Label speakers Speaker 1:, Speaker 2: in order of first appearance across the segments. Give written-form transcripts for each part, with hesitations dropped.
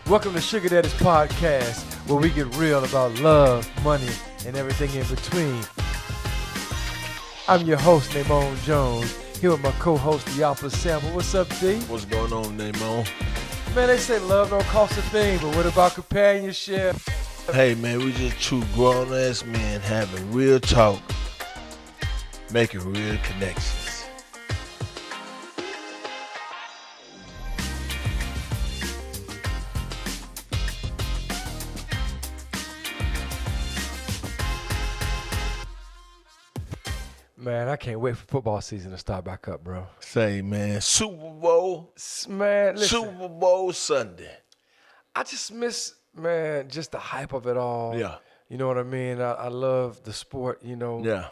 Speaker 1: Welcome to Sugar Daddies Podcast, where we get real about love, money, and everything in between. I'm your host, Namon Jones, here with my co-host, Diopla Sample. What's up, D?
Speaker 2: What's going on, Namon?
Speaker 1: Man, they say love don't cost a thing, but what about companionship?
Speaker 2: Hey, man, we just two grown-ass men having real talk, making real connections.
Speaker 1: Man, I can't wait for football season to start back up, bro.
Speaker 2: Say, man, Super Bowl,
Speaker 1: Man, listen,
Speaker 2: Super Bowl Sunday.
Speaker 1: I just miss, man, just the hype of it all.
Speaker 2: Yeah.
Speaker 1: You know what I mean? I love the sport, you know.
Speaker 2: Yeah.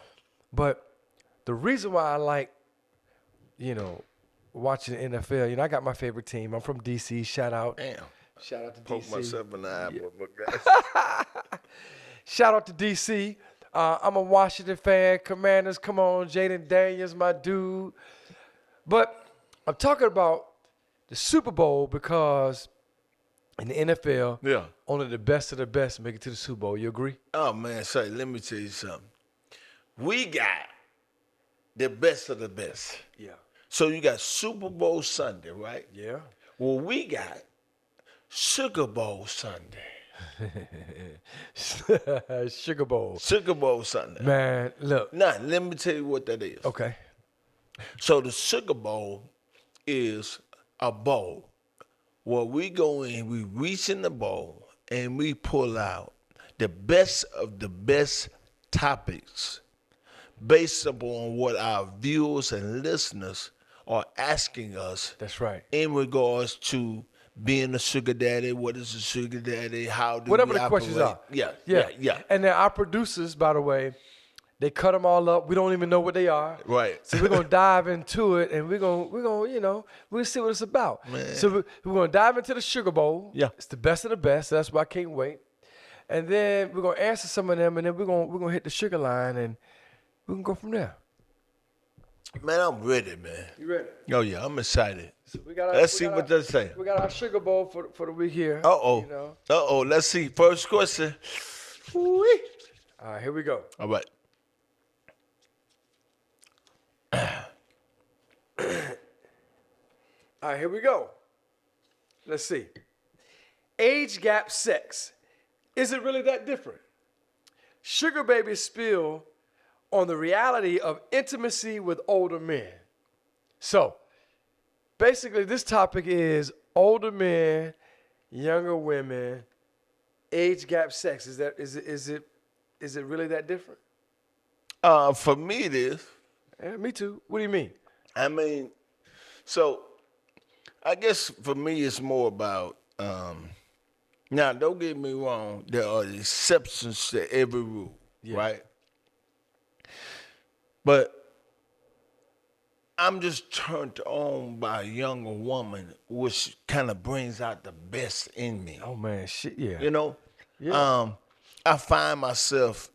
Speaker 1: But the reason why I like, watching the NFL, I got my favorite team. I'm from D.C. Shout out.
Speaker 2: Damn.
Speaker 1: Shout out to
Speaker 2: Poke
Speaker 1: D.C.
Speaker 2: myself in the eye, but
Speaker 1: Shout out to D.C. I'm a Washington fan. Commanders, come on. Jaden Daniels, my dude. But I'm talking about the Super Bowl because in the NFL,
Speaker 2: yeah.
Speaker 1: only the best of the best make it to the Super Bowl. You agree?
Speaker 2: Oh, man, say, let me tell you something. We got the best of the best.
Speaker 1: Yeah.
Speaker 2: So you got Super Bowl Sunday, right?
Speaker 1: Yeah.
Speaker 2: Well, we got Sugar Bowl Sunday.
Speaker 1: Sugar Bowl.
Speaker 2: Sugar Bowl Sunday.
Speaker 1: Man, look.
Speaker 2: Now, let me tell you what that is.
Speaker 1: Okay.
Speaker 2: So the Sugar Bowl is a bowl where we go in, we reach in the bowl, and we pull out the best of the best topics based upon what our viewers and listeners are asking us.
Speaker 1: That's right.
Speaker 2: In regards to being a sugar daddy, what is a sugar daddy, how do
Speaker 1: Whatever
Speaker 2: we
Speaker 1: the
Speaker 2: operate?
Speaker 1: questions are.
Speaker 2: Yeah.
Speaker 1: And then our producers, by the way, they cut them all up. We don't even know what they are.
Speaker 2: Right.
Speaker 1: So we're gonna dive into it, and we're gonna we'll see what it's about.
Speaker 2: Man.
Speaker 1: So we're gonna dive into the Sugar Bowl.
Speaker 2: Yeah.
Speaker 1: It's the best of the best. So that's why I can't wait. And then we're gonna answer some of them, and then we're gonna hit the sugar line, and we can go from there.
Speaker 2: Man, I'm ready, man.
Speaker 1: You ready?
Speaker 2: Oh, yeah, I'm excited.
Speaker 1: So we got
Speaker 2: Let's see what they say.
Speaker 1: We got our Sugar Bowl for the week here.
Speaker 2: Uh-oh.
Speaker 1: You know?
Speaker 2: Uh-oh. Let's see. First question.
Speaker 1: Woo-wee. All right, here we go.
Speaker 2: All right.
Speaker 1: All right, here we go. Let's see. Age gap sex. Is it really that different? Sugar babies spill on the reality of intimacy with older men. So, basically, this topic is older men, younger women, age gap sex. Is it really that different?
Speaker 2: For me, it is.
Speaker 1: Yeah, me too. What do you mean?
Speaker 2: I mean, so I guess for me, it's more about, now, don't get me wrong, there are exceptions to every rule, right? But I'm just turned on by a younger woman, which kind of brings out the best in me.
Speaker 1: Oh, man, shit, yeah.
Speaker 2: You know?
Speaker 1: Yeah.
Speaker 2: I find myself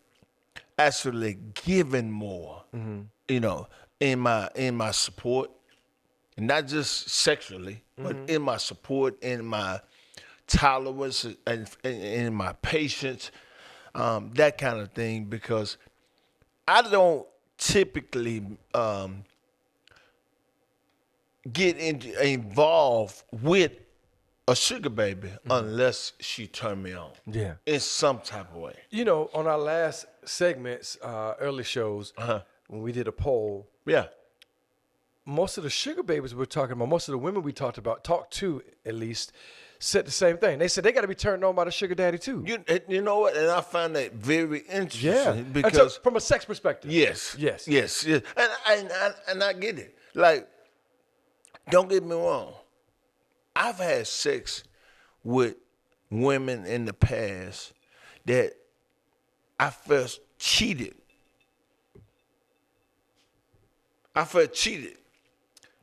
Speaker 2: actually giving more, in my support, and not just sexually, but in my support, in my tolerance, and in my patience, that kind of thing, because I don't typically get involved with a sugar baby unless she turned me on.
Speaker 1: Yeah.
Speaker 2: In some type of way.
Speaker 1: You know, on our last segments, early shows, when we did a poll,
Speaker 2: Yeah.
Speaker 1: most of the sugar babies we're talking about, most of the women we talked to at least, said the same thing. They said they got to be turned on by the sugar daddy too.
Speaker 2: You know what? And I find that very interesting.
Speaker 1: Yeah.
Speaker 2: Because
Speaker 1: from a sex perspective.
Speaker 2: yes. And I get it. Like, don't get me wrong. I've had sex with women in the past that I felt cheated.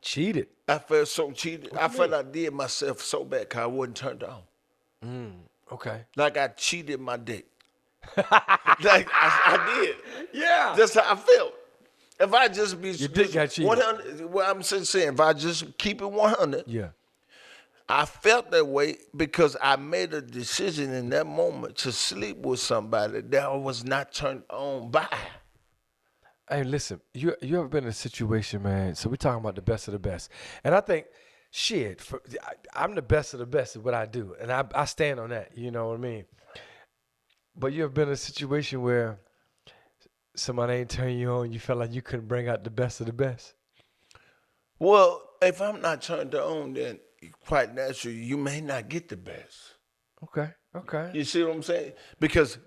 Speaker 1: Cheated.
Speaker 2: I felt so cheated. I felt I did myself so bad because I wasn't turned on.
Speaker 1: Okay.
Speaker 2: Like I cheated my dick. Like I did.
Speaker 1: Yeah.
Speaker 2: That's how I felt. If I just be
Speaker 1: Your dick got cheated.
Speaker 2: 100, well, I'm saying if I just keep it 100,
Speaker 1: Yeah.
Speaker 2: I felt that way because I made a decision in that moment to sleep with somebody that I was not turned on by.
Speaker 1: Hey, listen, you ever been in a situation, man? So we're talking about the best of the best, and I think, shit, I'm the best of the best at what I do, and I stand on that. You know what I mean? But you ever been in a situation where somebody ain't turning you on, you felt like you couldn't bring out the best of the best?
Speaker 2: Well, if I'm not turned on, then quite naturally, you may not get the best.
Speaker 1: Okay, okay.
Speaker 2: You see what I'm saying? Because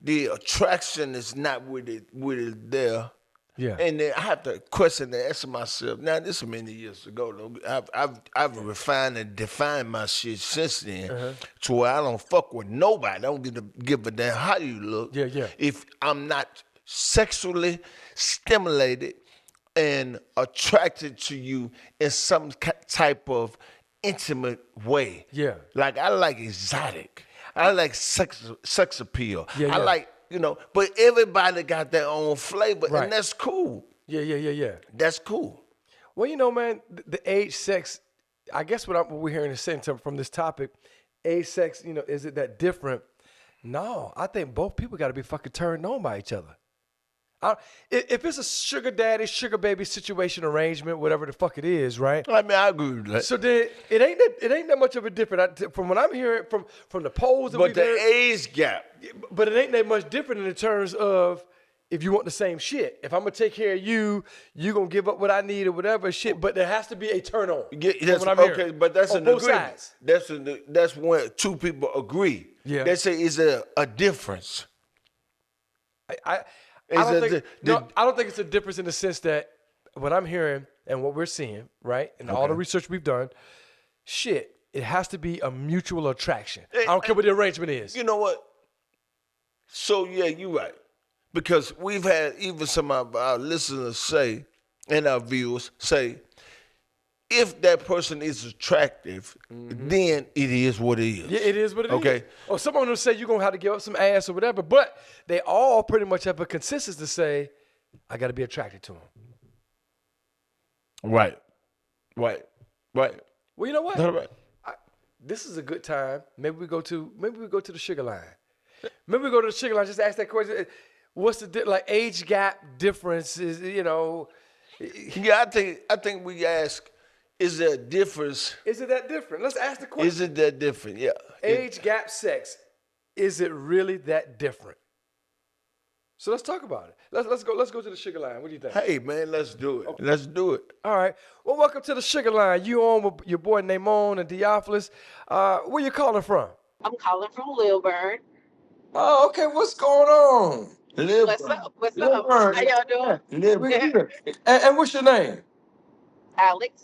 Speaker 2: the attraction is not with it there.
Speaker 1: Yeah.
Speaker 2: And then I have to question and ask myself. Now, this is many years ago. Though. I've refined and defined my shit since then to where I don't fuck with nobody. I don't give a damn how you look.
Speaker 1: Yeah, yeah.
Speaker 2: If I'm not sexually stimulated and attracted to you in some type of intimate way.
Speaker 1: Yeah.
Speaker 2: Like I like exotic. I like sex appeal.
Speaker 1: Yeah,
Speaker 2: I
Speaker 1: yeah.
Speaker 2: like, but everybody got their own flavor,
Speaker 1: Right.
Speaker 2: and that's cool.
Speaker 1: Yeah.
Speaker 2: That's cool.
Speaker 1: Well, man, the age, sex, I guess what we're hearing is saying from this topic, age, sex, is it that different? No, I think both people got to be fucking turned on by each other. If it's a sugar daddy, sugar baby situation, arrangement, whatever the fuck it is, right?
Speaker 2: I mean, I agree with that.
Speaker 1: So then it ain't that much of a different. From what I'm hearing from the polls that
Speaker 2: But
Speaker 1: we've
Speaker 2: the
Speaker 1: heard,
Speaker 2: age gap.
Speaker 1: but it ain't that much different in the terms of if you want the same shit. If I'm gonna take care of you, you gonna give up what I need or whatever shit. But there has to be a turn on.
Speaker 2: That's,
Speaker 1: what I'm
Speaker 2: okay,
Speaker 1: hearing.
Speaker 2: but that's
Speaker 1: on
Speaker 2: an
Speaker 1: both
Speaker 2: agreement.
Speaker 1: sides.
Speaker 2: That's when two people agree.
Speaker 1: Yeah.
Speaker 2: They say, is there a difference?
Speaker 1: I
Speaker 2: Is
Speaker 1: don't
Speaker 2: it
Speaker 1: think I don't think it's a difference in the sense that what I'm hearing and what we're seeing, right, and all the research we've done, shit, it has to be a mutual attraction. I don't care what the arrangement is.
Speaker 2: You know what? So, yeah, you're right. Because we've had even some of our listeners say, and our viewers say, if that person is attractive, then it is what it is.
Speaker 1: Yeah, it is what it is.
Speaker 2: Okay.
Speaker 1: Or some of them say you're going to have to give up some ass or whatever, but they all pretty much have a consensus to say, I got to be attracted to him.
Speaker 2: Right.
Speaker 1: Well, you know what?
Speaker 2: Right.
Speaker 1: This is a good time. Maybe we go to the sugar line. Maybe we go to the sugar line. Just ask that question. What's the age gap difference? Is
Speaker 2: Yeah, I think we ask, is there a difference?
Speaker 1: Is it that different? Let's ask the question.
Speaker 2: Is it that different? Yeah.
Speaker 1: Age gap sex. Is it really that different? So let's talk about it. Let's go to the sugar line. What do you think?
Speaker 2: Hey man, let's do it. Let's do it.
Speaker 1: All right. Well, welcome to the sugar line. You on with your boy Namon and Theophilus. Where you calling from?
Speaker 3: I'm calling from Lilburn.
Speaker 1: Oh, okay. What's going on?
Speaker 3: What's up? What's up? How y'all doing?
Speaker 1: And what's your name?
Speaker 3: Alex.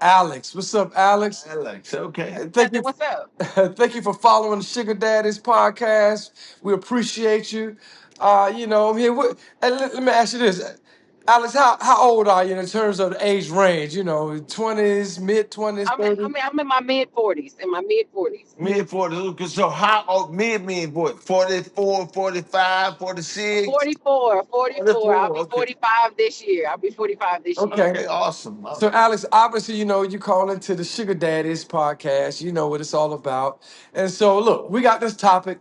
Speaker 1: Alex. What's up, Alex?
Speaker 2: Alex, okay.
Speaker 1: Thank you.
Speaker 3: What's up?
Speaker 1: Thank you for following the Sugar Daddies podcast. We appreciate you. I'm here. And let me ask you this, Alex. How old are you in terms of the age range? 20s, mid 20s, 30s.
Speaker 3: I'm in my mid 40s. In my mid 40s.
Speaker 2: Mid 40s. So how old? Mid 40s? 44, 45, 46?
Speaker 3: 44. I'll be
Speaker 2: Okay.
Speaker 3: 45 this year.
Speaker 1: Okay.
Speaker 2: Awesome.
Speaker 1: So, Alex, obviously, you call into the Sugar Daddies podcast. You know what it's all about. And so, look, we got this topic.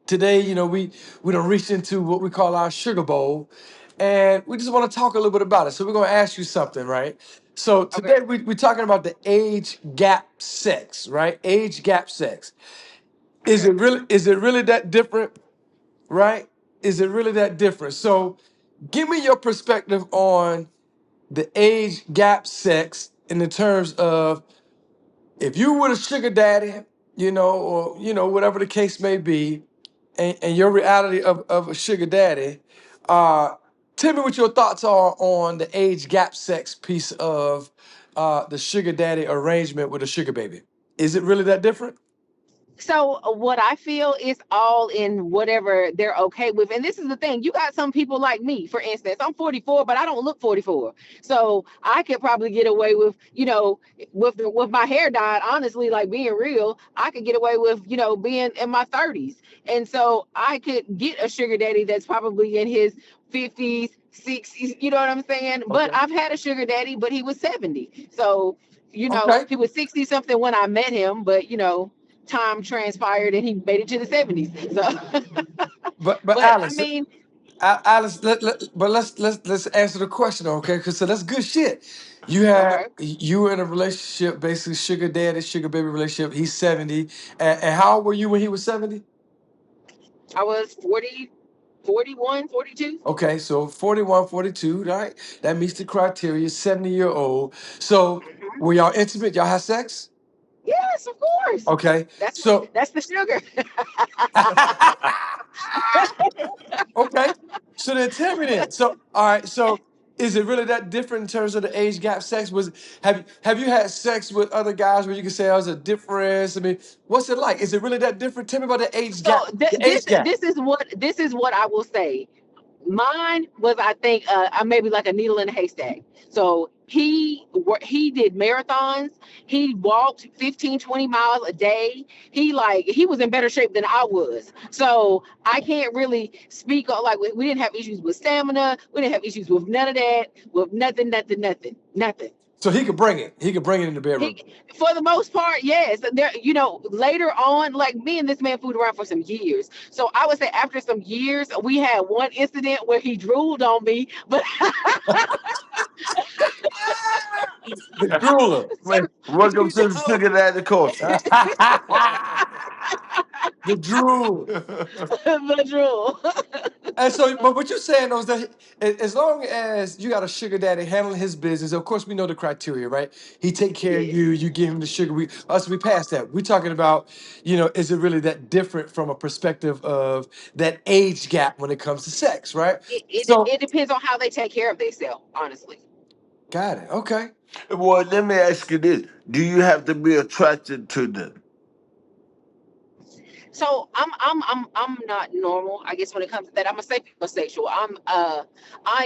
Speaker 1: Today, we done reached into what we call our sugar bowl, and we just want to talk a little bit about it. So we're going to ask you something, right? So today we're talking about the age gap sex, right? Age gap sex. Is it really that different, right? Is it really that different? So give me your perspective on the age gap sex in the terms of if you were a sugar daddy, or whatever the case may be, and your reality of a sugar daddy, tell me what your thoughts are on the age gap sex piece of the sugar daddy arrangement with a sugar baby. Is it really that different?
Speaker 3: So what I feel is all in whatever they're okay with. And this is the thing. You got some people like me, for instance. I'm 44, but I don't look 44. So I could probably get away with, with my hair dyed, honestly, like being real, I could get away with, being in my 30s. And so I could get a sugar daddy that's probably in his 50s, 60s, you know what I'm saying? But
Speaker 1: Okay.
Speaker 3: I've had a sugar daddy, but he was 70. So You know,
Speaker 1: Okay.
Speaker 3: he was 60 something when I met him, but time transpired and he made it to the 70s. So,
Speaker 1: But
Speaker 3: but I
Speaker 1: Alice,
Speaker 3: mean,
Speaker 1: Alice, but let's answer the question, okay? Because so that's good shit.
Speaker 3: okay,
Speaker 1: You were in a relationship, basically sugar daddy, sugar baby relationship. He's 70, and how old were you when he was 70?
Speaker 3: I was 40, 41, 42.
Speaker 1: Okay, so 41, 42, right? That meets the criteria. 70-year-old. So were y'all intimate? Y'all had sex?
Speaker 3: Yes, of course.
Speaker 1: Okay,
Speaker 3: That's
Speaker 1: so
Speaker 3: that's the sugar.
Speaker 1: okay. So then tell me then. So all right. So is it really that different in terms of the age gap? Sex was have you had sex with other guys where you can say there was a difference? I mean, what's it like? Is it really that different? Tell me about the age
Speaker 3: So
Speaker 1: gap. The
Speaker 3: this
Speaker 1: age gap.
Speaker 3: this is what I will say. Mine was, I think, maybe like a needle in a haystack. So he did marathons. He walked 15, 20 miles a day. He was in better shape than I was. So I can't really speak on, like, we didn't have issues with stamina. We didn't have issues with none of that. With nothing, nothing, nothing, nothing.
Speaker 1: So he could bring it. He could bring it in the bedroom.
Speaker 3: He, for the most part, yes. There, later on, like, me and this man fooled around for some years. So I would say after some years, we had one incident where he drooled on me, but
Speaker 1: The drooler.
Speaker 2: Man, welcome
Speaker 3: you
Speaker 2: to the
Speaker 3: know,
Speaker 2: Sugar Daddy culture.
Speaker 1: The drool.
Speaker 3: the drool.
Speaker 1: And so, but what you're saying though is that as long as you got a sugar daddy handling his business, of course we know the criteria, right? He take care of
Speaker 3: Yes.
Speaker 1: you, you give him the sugar. We passed that. We're talking about, is it really that different from a perspective of that age gap when it comes to sex, right?
Speaker 3: It, it
Speaker 1: So,
Speaker 3: it depends on how they take care of themselves, honestly.
Speaker 1: got it. Okay.
Speaker 2: Well, let me ask you this: do you have to be attracted to them?
Speaker 3: So I'm not normal, I guess, when it comes to that. I'm a sapiosexual. I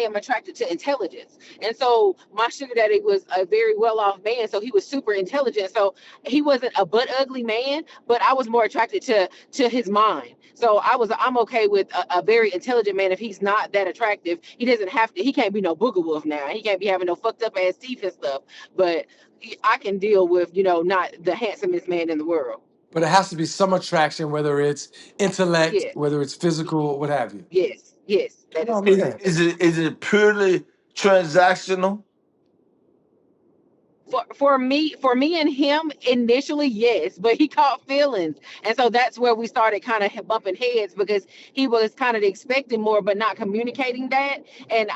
Speaker 3: am attracted to intelligence. And so my sugar daddy was a very well-off man, so he was super intelligent. So he wasn't a butt ugly man, but I was more attracted to his mind. So I'm okay with a very intelligent man. If he's not that attractive, he can't be no booger wolf now. He can't be having no fucked up ass teeth and stuff. But I can deal with, not the handsomest man in the world.
Speaker 1: But it has to be some attraction, whether it's intellect,
Speaker 3: Yeah.
Speaker 1: whether it's physical, what have you.
Speaker 3: Yes, that is
Speaker 1: Oh
Speaker 2: Is,
Speaker 3: correct.
Speaker 1: man.
Speaker 2: is it purely transactional?
Speaker 3: For me and him initially, yes, but he caught feelings, and so that's where we started kind of bumping heads, because he was kind of expecting more but not communicating that. And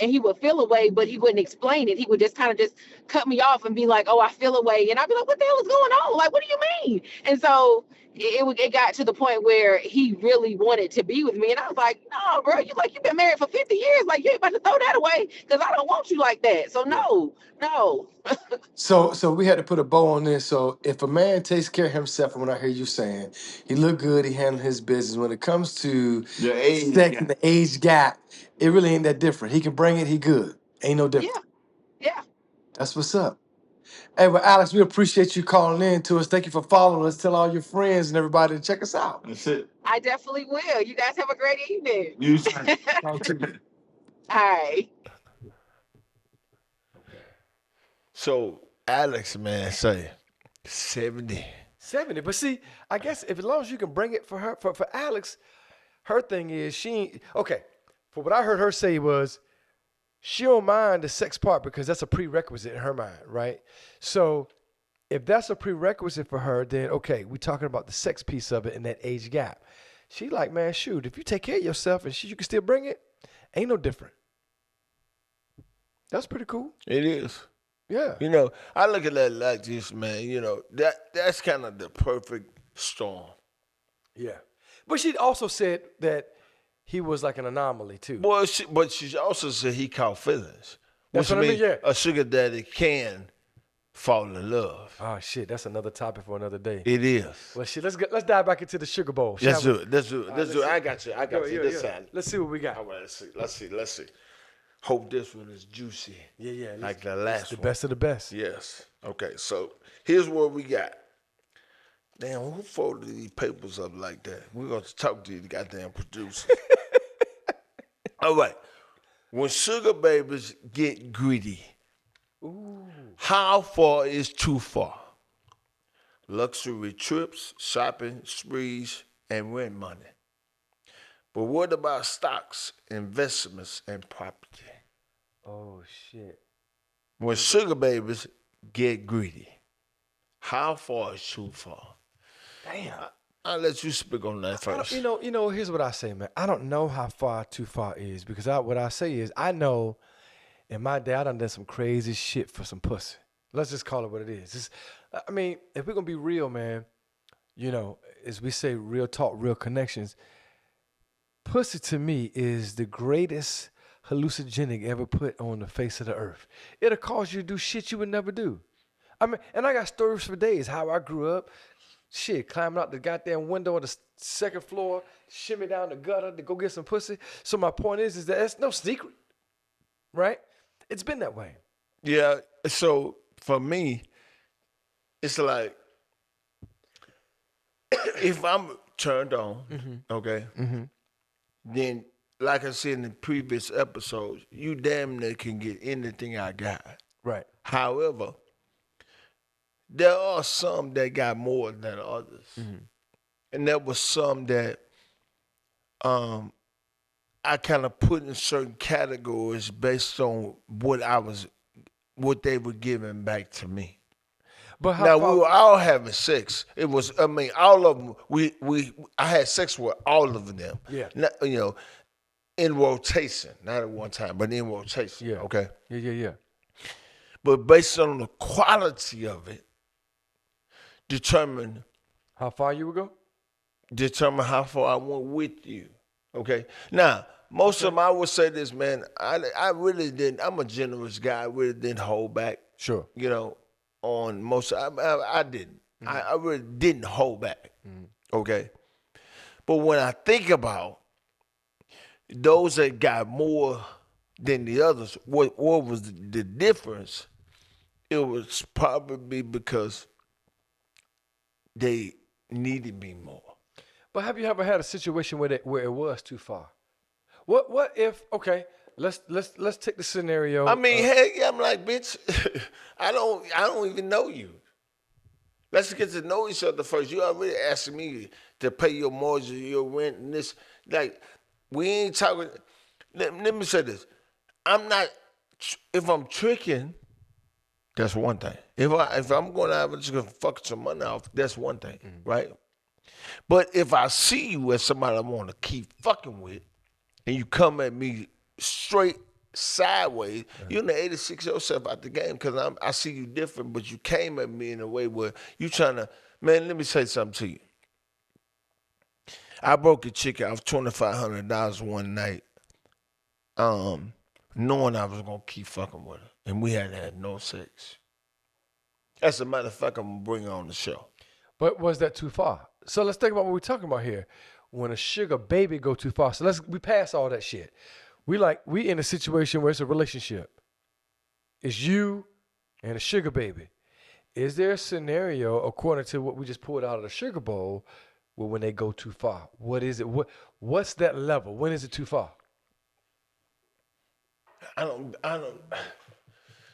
Speaker 3: he would feel away, but he wouldn't explain it. He would just kind of just cut me off and be like, "Oh, I feel away," and I'd be like, "What the hell is going on? Like, what do you mean?" And so it got to the point where he really wanted to be with me, and I was like, "No, bro, you've been married for 50 years. Like, you ain't about to throw that away, because I don't want you like that. So no, no."
Speaker 1: So we had to put a bow on this. So if a man takes care of himself, and what I hear you saying, he look good, he handle his business. When it comes to
Speaker 2: The age
Speaker 1: sex and
Speaker 2: gap.
Speaker 1: the age gap, it really ain't that different. He can bring it, he good. Ain't no
Speaker 3: Yeah,
Speaker 1: different.
Speaker 3: yeah.
Speaker 1: That's what's up. Hey, well, Alex, we appreciate you calling in to us. Thank you for following us. Tell all your friends and everybody to check us out.
Speaker 2: That's it.
Speaker 3: I definitely will. You guys have a great evening.
Speaker 2: You say.
Speaker 1: Talk to you.
Speaker 3: All right.
Speaker 2: So Alex, man, say 70.
Speaker 1: 70. But see, I guess if as long as you can bring it for her, for Alex, her thing is she ain't okay. For what I heard her say was she don't mind the sex part because that's a prerequisite in her mind, right? So if that's a prerequisite for her, then okay, we're talking about the sex piece of it and that age gap. She like, man, shoot, if you take care of yourself and you can still bring it, ain't no different. That's pretty cool.
Speaker 2: It is.
Speaker 1: Yeah.
Speaker 2: I look at that like this, man. That's kind of the perfect storm.
Speaker 1: Yeah. But she also said that he was like an anomaly too.
Speaker 2: Well, but she also said he caught feelings,
Speaker 1: That's
Speaker 2: which
Speaker 1: what I mean,
Speaker 2: means
Speaker 1: yeah.
Speaker 2: a sugar daddy can fall in love.
Speaker 1: Oh shit, that's another topic for another day.
Speaker 2: It is.
Speaker 1: Well, shit, let's dive back into the sugar bowl.
Speaker 2: Let's
Speaker 1: shall
Speaker 2: do
Speaker 1: we?
Speaker 2: it. Let's do it. Let's do it.
Speaker 1: see.
Speaker 2: I got you. I got you. This side.
Speaker 1: Let's see what we got.
Speaker 2: All right. Let's see. Hope this one is juicy.
Speaker 1: Yeah.
Speaker 2: Like the
Speaker 1: It's
Speaker 2: last
Speaker 1: the
Speaker 2: one.
Speaker 1: best of the best.
Speaker 2: Yes. Okay. So here's what we got. Damn, who folded these papers up like that? We're going to talk to the goddamn producer. All right. When sugar babies get greedy,
Speaker 1: Ooh.
Speaker 2: How far is too far? Luxury trips, shopping sprees, and rent money. But what about stocks, investments, and property?
Speaker 1: Oh shit.
Speaker 2: When sugar babies get greedy, how far is too far?
Speaker 1: Damn.
Speaker 2: I'll let you speak on that first.
Speaker 1: You know. Here's what I say, man. I don't know how far too far is because what I say is I know, in my day I done some crazy shit for some pussy. Let's just call it what it is. I mean, if we're gonna be real, man, as we say, real talk, real connections. Pussy to me is the greatest hallucinogenic ever put on the face of the earth. It'll cause you to do shit you would never do. I mean, and I got stories for days how I grew up. Shit, climbing out the goddamn window on the second floor, shimmy down the gutter to go get some pussy. So my point is that it's no secret, right? It's been that way.
Speaker 2: Yeah, so for me, it's like if I'm turned on, okay, then like I said in the previous episodes, you damn near can get anything I got.
Speaker 1: Right.
Speaker 2: However, there are some that got more than others. And there was some that I kind of put in certain categories based on what they were giving back to me.
Speaker 1: But how
Speaker 2: Now
Speaker 1: far,
Speaker 2: we were all having sex. It was, I mean, all of them. I had sex with all of them.
Speaker 1: Yeah.
Speaker 2: Not, in rotation, not at one time, but in rotation.
Speaker 1: Yeah.
Speaker 2: Okay.
Speaker 1: Yeah.
Speaker 2: But based on the quality of it, determine
Speaker 1: How far you would go?
Speaker 2: how far I went with you. Okay. Now, most of them, I would say this, man. I really didn't. I'm a generous guy. I really didn't hold back.
Speaker 1: Sure.
Speaker 2: On most. I didn't. I really didn't hold back. Okay. But when I think about those that got more than the others, what was the difference? It was probably because they needed me more.
Speaker 1: But have you ever had a situation where it was too far? What if? Okay, let's take the scenario.
Speaker 2: I mean, hey, I'm like, bitch, I don't even know you. Let's get to know each other first. You already asking me to pay your mortgage, your rent, and this. Like, we ain't talking. Let me say this. I'm not. If I'm tricking, that's one thing. If I'm going out and just gonna fuck some money off, that's one thing, right? But if I see you as somebody I want to keep fucking with, and you come at me straight sideways, you're gonna 86 yourself out the game because I see you different, but you came at me in a way where you trying to, man, let me say something to you. I broke a chick out of $2,500 one night, knowing I was gonna keep fucking with her, and we had no sex. As a matter of fact, I'm gonna bring her on the show.
Speaker 1: But was that too far? So let's think about what we're talking about here. When a sugar baby go too far. So we pass all that shit. We in a situation where it's a relationship. It's you and a sugar baby. Is there a scenario according to what we just pulled out of the sugar bowl where when they go too far? What is it? What's that level? When is it too far?
Speaker 2: I don't.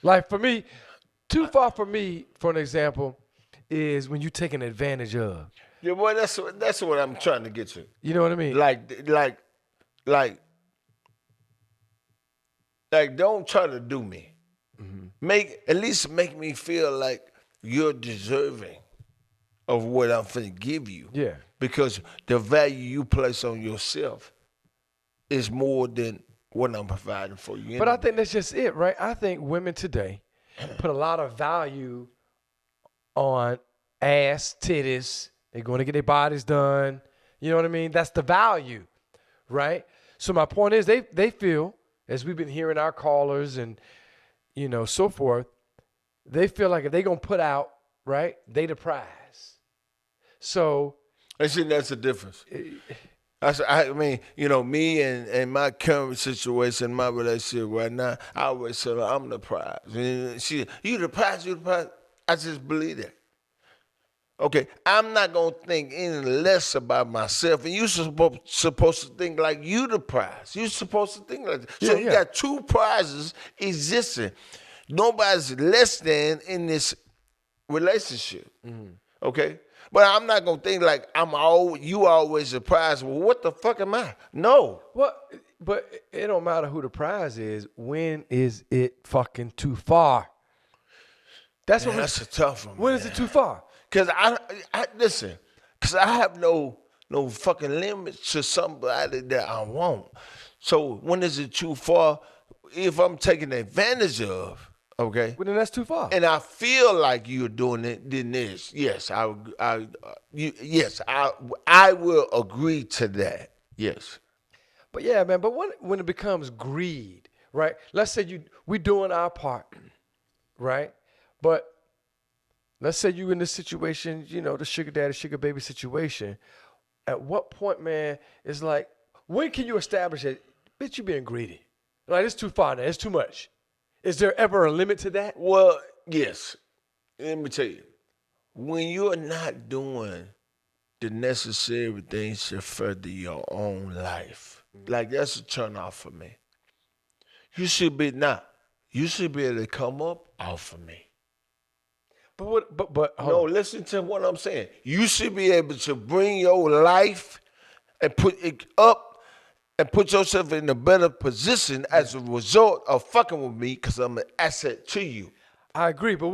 Speaker 1: Like for me, too far for me, for an example, is when you taking advantage of.
Speaker 2: Yeah, boy, that's what I'm trying to get to.
Speaker 1: You know what I mean?
Speaker 2: Like, don't try to do me. At least make me feel like you're deserving of what I'm finna give you.
Speaker 1: Yeah.
Speaker 2: Because the value you place on yourself is more than what I'm providing for you.
Speaker 1: But I think that's just it, right? I think women today put a lot of value on ass, titties. They're going to get their bodies done. You know what I mean? That's the value, right? So my point is they feel, as we've been hearing our callers and, so forth, they feel like if they're going to put out, right, they the prize. So.
Speaker 2: I see that's the difference. I mean, me and my current situation, my relationship right now, I always say, I'm the prize. And you the prize, you the prize. I just believe that. Okay, I'm not going to think any less about myself. And you're supposed to think like you the prize. You're supposed to think like that. So you got two prizes existing. Nobody's less than in this relationship.
Speaker 1: Mm-hmm.
Speaker 2: Okay? But I'm not gonna think like you always surprised. Well, what the fuck am I? No.
Speaker 1: But it don't matter who the prize is. When is it fucking too far? That's
Speaker 2: Man,
Speaker 1: what
Speaker 2: that's a tough one.
Speaker 1: When is it too far?
Speaker 2: Cause I listen, cause I have no fucking limits to somebody that I want. So when is it too far? If I'm taking advantage of, okay,
Speaker 1: Well, then that's too far.
Speaker 2: and I feel like you're doing it, then yes, I will agree to that. Yes.
Speaker 1: But yeah, man. But when it becomes greed, right? Let's say we doing our part, right? But let's say you in this situation, the sugar daddy, sugar baby situation. At what point, man, is like, when can you establish that, bitch, you being greedy? Like, it's too far now. It's too much. Is there ever a limit to that?
Speaker 2: Well, yes. Let me tell you, when you're not doing the necessary things to further your own life, like that's a turn off for me. You should be able to come up off of me.
Speaker 1: But hold
Speaker 2: No,
Speaker 1: on.
Speaker 2: listen to what I'm saying. You should be able to bring your life and put it up and put yourself in a better position as a result of fucking with me because I'm an asset to you.
Speaker 1: I agree. But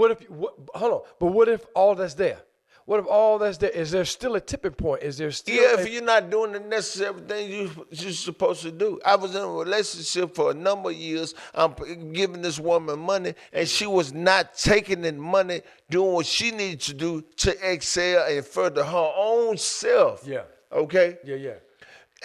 Speaker 1: hold on. But what if all that's there? What if all that's there? Is there still a tipping point? Is there still
Speaker 2: If you're not doing the necessary things you're supposed to do. I was in a relationship for a number of years. I'm giving this woman money, and she was not taking the money, doing what she needed to do to excel and further her own self.
Speaker 1: Yeah.
Speaker 2: Okay?
Speaker 1: Yeah.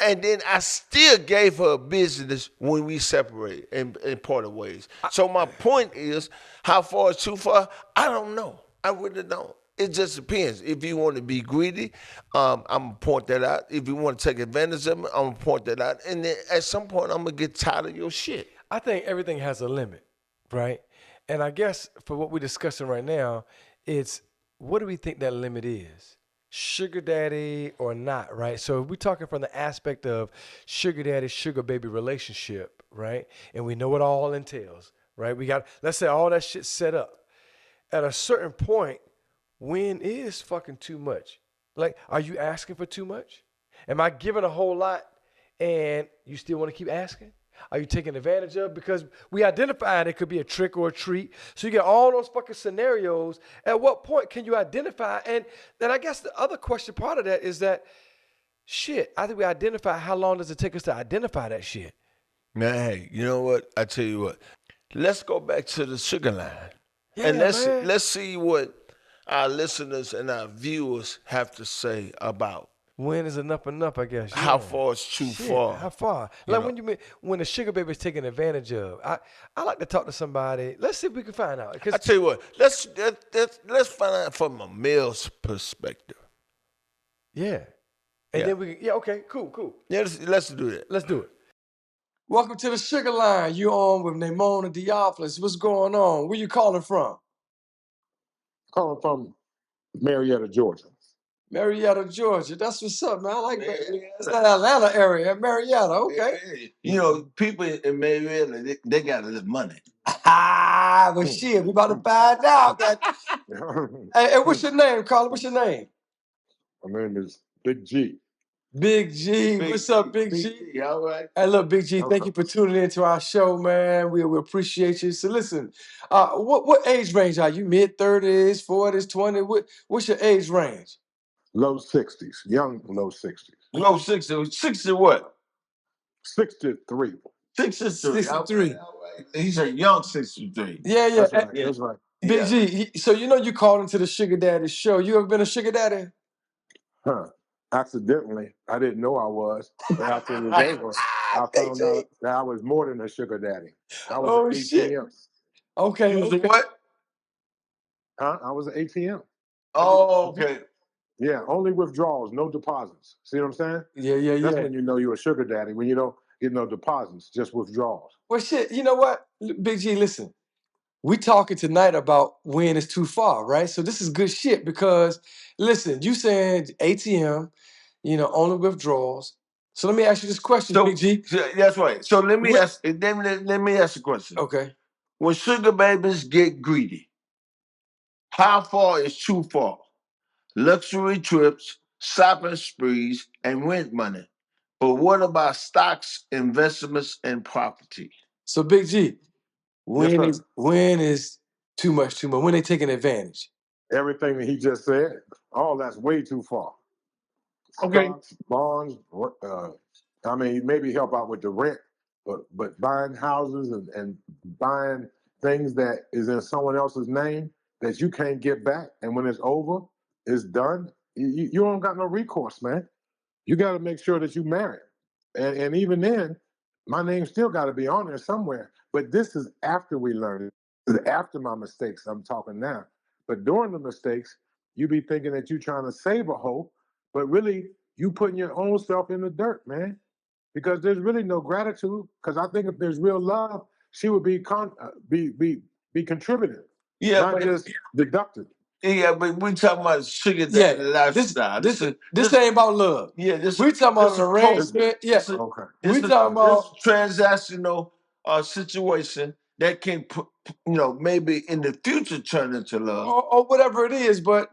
Speaker 2: And then I still gave her a business when we separated and parted ways. So my point is, how far is too far? I don't know. I really don't. It just depends. If you want to be greedy, I'm going to point that out. If you want to take advantage of it, I'm going to point that out. And then at some point, I'm going to get tired of your shit.
Speaker 1: I think everything has a limit, right? And I guess for what we're discussing right now, it's what do we think that limit is? Sugar daddy or not, right? So if we're talking from the aspect of sugar daddy, sugar baby relationship, right? And we know what all entails, right? Let's say all that shit set up. At a certain point, when is fucking too much? Like, are you asking for too much? Am I giving a whole lot and you still want to keep asking? Are you taking advantage of? Because we identified it could be a trick or a treat. So you get all those fucking scenarios. At what point can you identify? And then I guess the other question part of that is that, shit, I think we identify how long does it take us to identify that shit?
Speaker 2: Now, hey, you know what? I tell you what. Let's go back to the sugar line.
Speaker 1: Yeah,
Speaker 2: And
Speaker 1: man.
Speaker 2: let's see what our listeners and our viewers have to say about
Speaker 1: When is enough, I guess.
Speaker 2: how
Speaker 1: Yeah.
Speaker 2: far is too
Speaker 1: Shit,
Speaker 2: far.
Speaker 1: How far? Like when the sugar baby is taken advantage of. I like to talk to somebody. Let's see if we can find out.
Speaker 2: I tell you what, let's find out from a male's perspective.
Speaker 1: Yeah. And
Speaker 2: Yeah.
Speaker 1: then okay, cool.
Speaker 2: Yeah, let's do that.
Speaker 1: Let's do it. Welcome to the Sugar Line. You on with Namona and Theophilus. What's going on? Where you calling from?
Speaker 4: Calling from Marietta, Georgia.
Speaker 1: Marietta, Georgia. That's what's up, man. I like that. It's that Atlanta area, Marietta. Okay.
Speaker 2: You know, people in Marietta, they got a little money.
Speaker 1: Well, shit, we about to find out. Hey, what's your name, Carla? What's your name?
Speaker 4: My name is Big G.
Speaker 1: Big G. What's up, Big G?
Speaker 2: All right.
Speaker 1: Hey, look, Big G, thank you for tuning into our show, man. We appreciate you. So listen, what age range are you? Mid-30s, 40s, 20s? What's your age range?
Speaker 4: Low 60s, young low 60s.
Speaker 2: Low 60. 60 what?
Speaker 4: 63.
Speaker 2: 63.
Speaker 1: 63.
Speaker 2: All right. He's a young 63.
Speaker 1: Yeah.
Speaker 4: That's right. That's right.
Speaker 1: Big G, so you called into the Sugar Daddy show. You ever been a Sugar Daddy?
Speaker 4: Huh. Accidentally, I didn't know I was. But after it was over, I found out that I was more than a sugar daddy. I was an
Speaker 1: shit.
Speaker 4: ATM.
Speaker 1: Okay.
Speaker 2: You was a what?
Speaker 4: Huh? I was an ATM.
Speaker 2: Oh, okay.
Speaker 4: Yeah, only withdrawals, no deposits. See what I'm saying?
Speaker 1: Yeah.
Speaker 4: That's when you know you're a sugar daddy, when you don't get no deposits, just withdrawals.
Speaker 1: Well, shit, you know what? Big G, listen. We talking tonight about when it's too far, right? So this is good shit because, listen, you saying ATM, only withdrawals. So let me ask you this question, Big G.
Speaker 2: That's right. So let me ask a question.
Speaker 1: Okay.
Speaker 2: when sugar babies get greedy, how far is too far? Luxury trips, shopping sprees, and rent money. But what about stocks, investments, and property?
Speaker 1: So Big G,
Speaker 4: Yes, sir.
Speaker 1: when is too much too much? When they taking advantage?
Speaker 4: Everything that he just said, all that's way too far.
Speaker 2: Okay.
Speaker 4: Stocks, bonds. I mean, maybe help out with the rent, but buying houses and buying things that is in someone else's name that you can't get back, and when it's over, it's done. You don't got no recourse, man. You got to make sure that you marry, and even then, my name still got to be on there somewhere. But this is after we learn it. This is after my mistakes. I'm talking now. But during the mistakes, you be thinking that you're trying to save a hoe, but really you putting your own self in the dirt, man. Because there's really no gratitude. Because I think if there's real love, she would be contributing,
Speaker 2: Yeah,
Speaker 4: not
Speaker 2: but
Speaker 4: just deducted.
Speaker 2: yeah, but we talking about sugar
Speaker 1: Yeah,
Speaker 2: daddy lifestyle.
Speaker 1: this ain't about love.
Speaker 2: Yeah, this
Speaker 1: We talking about
Speaker 2: this
Speaker 1: an
Speaker 2: is total.
Speaker 1: arrangement. Yeah,
Speaker 4: Okay.
Speaker 1: we talking about
Speaker 2: This transactional situation that can put, maybe in the future turn into love.
Speaker 1: or whatever it is, but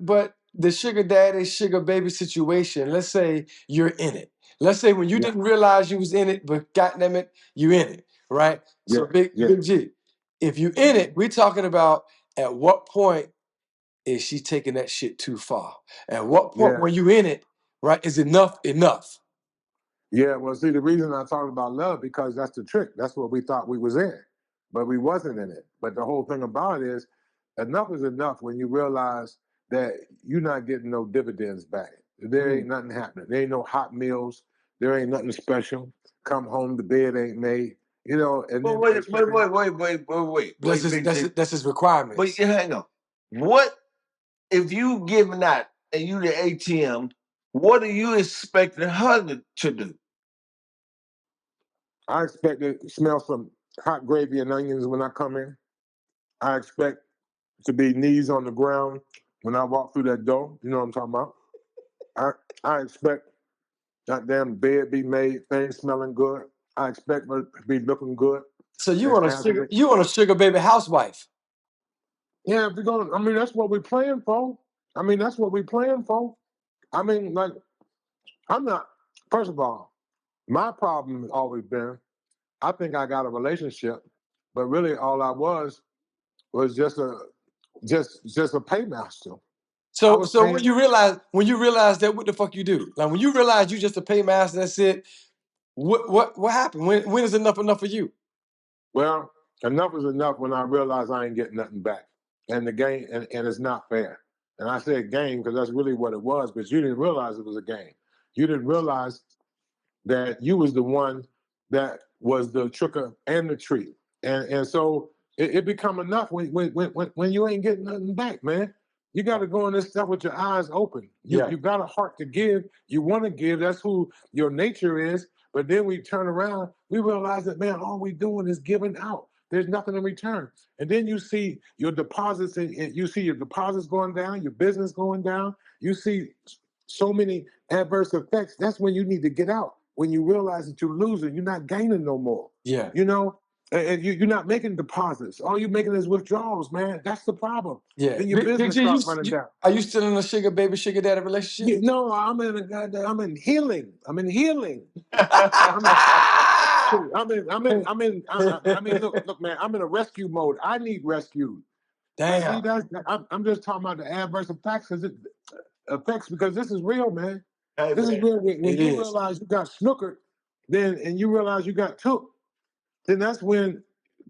Speaker 1: the sugar daddy, sugar baby situation. Let's say you're in it. Let's say when you
Speaker 4: Yeah.
Speaker 1: didn't realize you was in it, but goddamn it, you in it, right? So
Speaker 4: Yeah. Yeah.
Speaker 1: Big G, if you in it, we're talking about at what point is she taking that shit too far? At what point
Speaker 4: Yeah.
Speaker 1: when you in it, right, is enough enough?
Speaker 4: Yeah, well, see, the reason I talk about love because that's the trick. That's what we thought we was in, but we wasn't in it. But the whole thing about it is enough when you realize that you're not getting no dividends back. There ain't nothing happening. There ain't no hot meals. There ain't nothing special. Come home, the bed ain't made. And
Speaker 2: But
Speaker 4: then
Speaker 2: wait,
Speaker 1: That's his requirements.
Speaker 2: But hang on. What if you giving out and you the ATM? What are you expecting her to do?
Speaker 4: I expect to smell some hot gravy and onions when I come in. I expect to be knees on the ground when I walk through that door. You know what I'm talking about? I expect that damn bed be made, things smelling good. I expect her to be looking good.
Speaker 1: So you want a sugar baby housewife?
Speaker 4: Yeah, if we're going, I mean, that's what we're playing for. I mean, that's what we're playing for. I mean, like, I'm not. First of all, my problem has always been, I think I got a relationship, but really all I was just a paymaster.
Speaker 1: So
Speaker 4: was
Speaker 1: when
Speaker 4: paying.
Speaker 1: you realize that, what the fuck you do? Like when you realize you just a paymaster, that's it. What happened? When is enough for you?
Speaker 4: Well, enough is enough when I realize I ain't getting nothing back. And the game, and it's not fair. And I said game because that's really what it was, but you didn't realize it was a game. You didn't realize that you was the one that was the tricker and the treat. And so it become enough when you ain't getting nothing back, man. You got to go in this stuff with your eyes open. You got a heart to give. You want to give. That's who your nature is. But then we turn around, we realize that, man, all we doing is giving out. There's nothing in return. And then you see your deposits, and you see your deposits going down, your business going down. You see so many adverse effects. That's when you need to get out. When you realize that you're losing, you're not gaining no more.
Speaker 1: Yeah.
Speaker 4: And you're not making deposits. All you're making is withdrawals, man. That's the problem.
Speaker 1: Yeah.
Speaker 4: Then your business starts running down.
Speaker 1: Are you still in a sugar baby, sugar daddy relationship?
Speaker 4: Yeah, no, I'm in healing. I'm in healing. Look, man, I'm in a rescue mode. I need rescued.
Speaker 1: Damn.
Speaker 4: See, I'm just talking about the adverse effects because this is real, man.
Speaker 2: Hey,
Speaker 4: This is real. When
Speaker 1: It
Speaker 4: you
Speaker 1: is.
Speaker 4: realize you got snookered, and you realize you got took, then that's when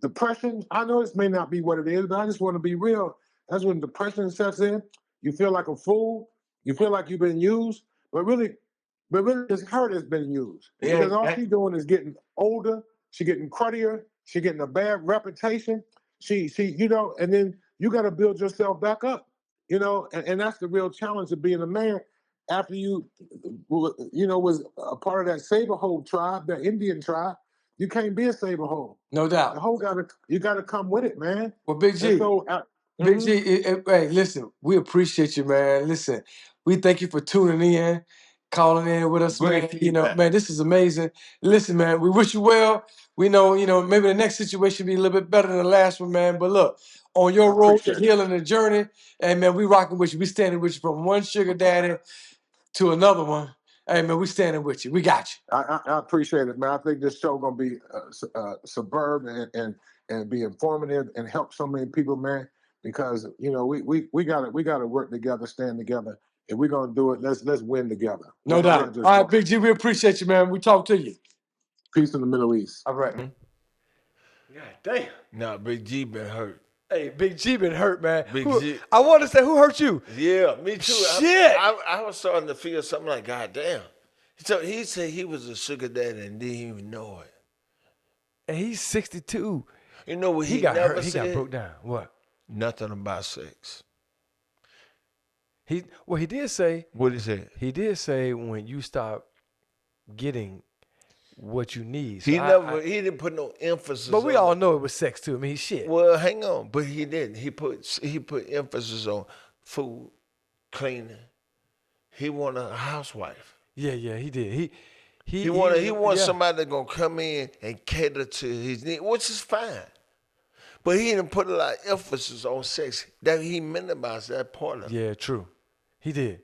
Speaker 4: depression. I know this may not be what it is, but I just want to be real. That's when depression sets in. You feel like a fool. You feel like you've been used, but really, it's her that's been used because all she's doing is getting older. She's getting cruddier. She's getting a bad reputation. She, and then you got to build yourself back up. And that's the real challenge of being a man after you, was a part of that Saberhole tribe, that Indian tribe. You can't be a Saberhole.
Speaker 1: No doubt.
Speaker 4: The whole you gotta come with it, man.
Speaker 1: Well, Big G.
Speaker 4: And so,
Speaker 1: Big G, hey, listen, we appreciate you, man. Listen, we thank you for tuning in, calling in with us,
Speaker 2: Great
Speaker 1: man.
Speaker 2: feedback.
Speaker 1: Man, this is amazing. Listen, man, we wish you well. We know, maybe the next situation be a little bit better than the last one, man. But look, on your road to
Speaker 4: appreciate it.
Speaker 1: healing and journey, and man, we rocking with you. We standing with you from one sugar daddy to another one. Hey, man, we standing with you. We got you.
Speaker 4: I appreciate it, man. I think this show gonna be superb and be informative and help so many people, man. Because we gotta work together, stand together. If we're gonna do it, let's win together.
Speaker 1: No
Speaker 4: Let's
Speaker 1: doubt.
Speaker 4: not just
Speaker 1: All right,
Speaker 4: go.
Speaker 1: Big G, we appreciate you, man. We talk to you.
Speaker 4: Peace in the Middle East.
Speaker 1: All right. God damn.
Speaker 2: Nah, Big G been hurt.
Speaker 1: Hey, Big G been hurt, man.
Speaker 2: Big G.
Speaker 1: I want to say, who hurt you?
Speaker 2: Yeah, me too.
Speaker 1: Shit.
Speaker 2: I was starting to feel something like, God damn. So he said he was a sugar daddy and didn't even know it.
Speaker 1: And he's 62.
Speaker 2: You know what
Speaker 1: He got
Speaker 2: never
Speaker 1: hurt. He got
Speaker 2: said?
Speaker 1: broke down. What?
Speaker 2: Nothing about sex.
Speaker 1: He did say.
Speaker 2: What he said?
Speaker 1: He did say when you stop getting what you need. So
Speaker 2: He didn't put no emphasis.
Speaker 1: But we
Speaker 2: on
Speaker 1: all
Speaker 2: it.
Speaker 1: know it was sex too. I mean, shit.
Speaker 2: Well, hang on, but he didn't. He put emphasis on food, cleaning. He wanted a housewife.
Speaker 1: Yeah, he did.
Speaker 2: He wanted somebody that's gonna come in and cater to his needs, which is fine. But he didn't put a lot of emphasis on sex. That he minimized that part of it.
Speaker 1: Yeah, true. He did.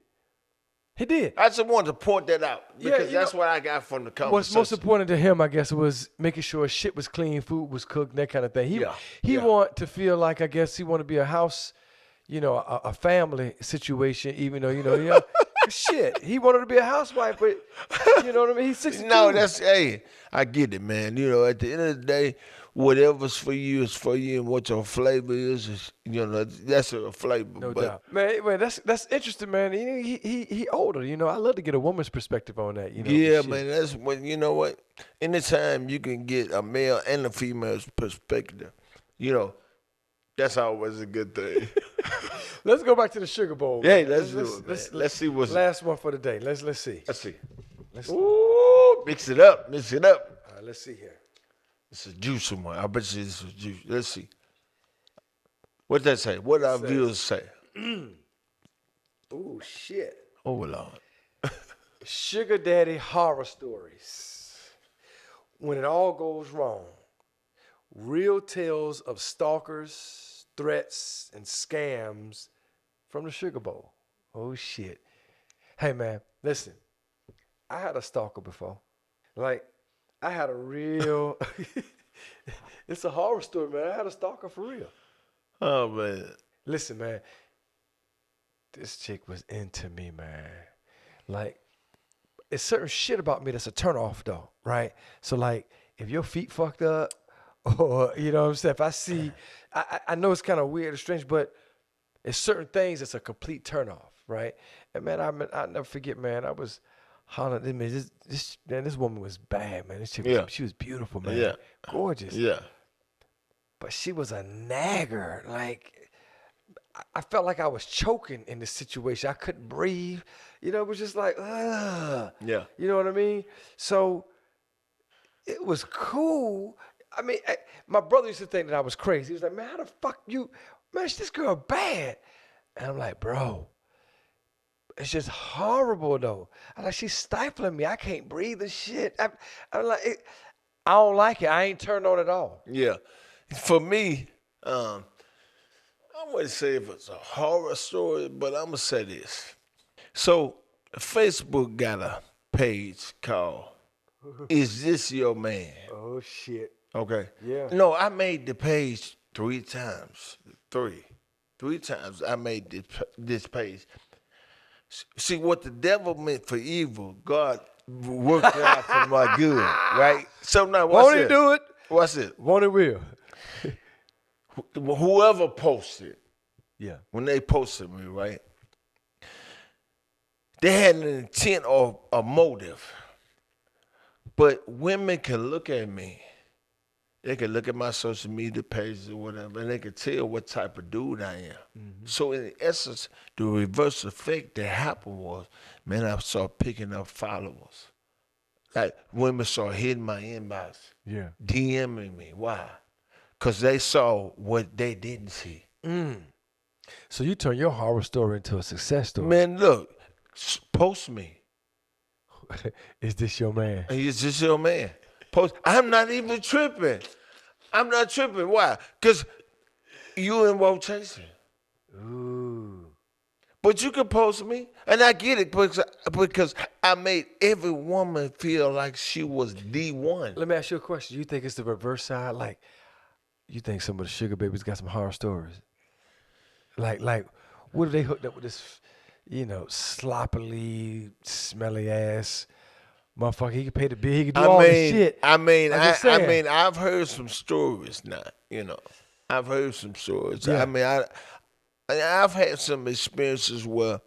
Speaker 1: He did.
Speaker 2: I just wanted to point that out
Speaker 1: Yeah,
Speaker 2: because that's what I got from the conversation.
Speaker 1: What's most important to him, I guess, was making sure shit was clean, food was cooked, that kind of thing. He
Speaker 2: Yeah.
Speaker 1: want to feel like, I guess, he want to be a house, a family situation, even though, shit, he wanted to be a housewife, but you know what I mean? He's 62.
Speaker 2: No, I get it, man. At the end of the day, whatever's for you is for you, and what your flavor is that's a flavor.
Speaker 1: No doubt, man. That's interesting, man. He older. I love to get a woman's perspective on that.
Speaker 2: Yeah, man. That's when what. Anytime you can get a male and a female's perspective, that's always a good thing.
Speaker 1: Let's go back to the Sugar Bowl.
Speaker 2: Yeah,
Speaker 1: man.
Speaker 2: let's do it. Man. Let's see what's
Speaker 1: last one for the day. Let's see.
Speaker 2: Let's see.
Speaker 1: Let's
Speaker 2: Ooh, mix it up.
Speaker 1: All right, let's see here.
Speaker 2: It's a juicy one. I bet you this is juicy. Let's see. What that say? What our viewers say?
Speaker 1: Ooh, shit.
Speaker 2: Oh, Lord.
Speaker 1: Sugar Daddy horror stories. When it all goes wrong. Real tales of stalkers, threats, and scams from the Sugar Bowl. Oh, shit. Hey, man, listen. I had a stalker before. Like, I had a real... It's a horror story, man. I had a stalker for real.
Speaker 2: Oh, man.
Speaker 1: Listen, man. This chick was into me, man. Like, it's certain shit about me that's a turnoff, though, right? So, like, if your feet fucked up, or, you know what I'm saying? If I see... I know it's kind of weird or strange, but it's certain things that's a complete turnoff, right? And, man, I'll never forget, man. I was... hollering at me. This woman was bad, man. This chick was, she was beautiful, man.
Speaker 2: Yeah.
Speaker 1: Gorgeous.
Speaker 2: Yeah.
Speaker 1: But she was a nagger. Like, I felt like I was choking in this situation. I couldn't breathe. It was just like, ugh.
Speaker 2: Yeah.
Speaker 1: You know what I mean? So it was cool. I mean, my brother used to think that I was crazy. He was like, man, how the fuck man, this girl bad. And I'm like, bro. It's just horrible, though. I'm like, she's stifling me. I can't breathe and shit. I'm like, I don't like it. I ain't turned on at all.
Speaker 2: Yeah. For me, I wouldn't say if it's a horror story, but I'm going to say this. So, Facebook got a page called, Is This Your Man?
Speaker 1: Oh, shit.
Speaker 2: Okay.
Speaker 1: Yeah.
Speaker 2: No, I made the page 3 times. Three times I made this page. See, what the devil meant for evil, God worked it out for my good, right? So now,
Speaker 1: Won't he do it?
Speaker 2: What's it?
Speaker 1: Won't it will?
Speaker 2: Whoever posted,
Speaker 1: Yeah.
Speaker 2: when they posted me, right, they had an intent or a motive. But women can look at me. They can look at my social media pages or whatever, and they can tell what type of dude I am. Mm-hmm. So in essence, the reverse effect that happened was, man, I started picking up followers. Like, women started hitting my inbox, DMing me. Why? Because they saw what they didn't see.
Speaker 1: So you turn your horror story into a success story.
Speaker 2: Man, look, post me.
Speaker 1: Is this your man?
Speaker 2: Is this your man? post. I'm not even tripping. I'm not tripping. Why? Because you in rotation.
Speaker 1: Ooh.
Speaker 2: But you can post me, and I get it because I made every woman feel like she was the one.
Speaker 1: Let me ask you a question. You think it's the reverse side? Like, you think some of the sugar babies got some horror stories? Like, what if they hooked up with this, sloppily, smelly ass motherfucker? He could pay the bill. He could do all this shit. I'm just saying.
Speaker 2: I've heard some stories now. I've heard some stories.
Speaker 1: Yeah.
Speaker 2: I've had some experiences where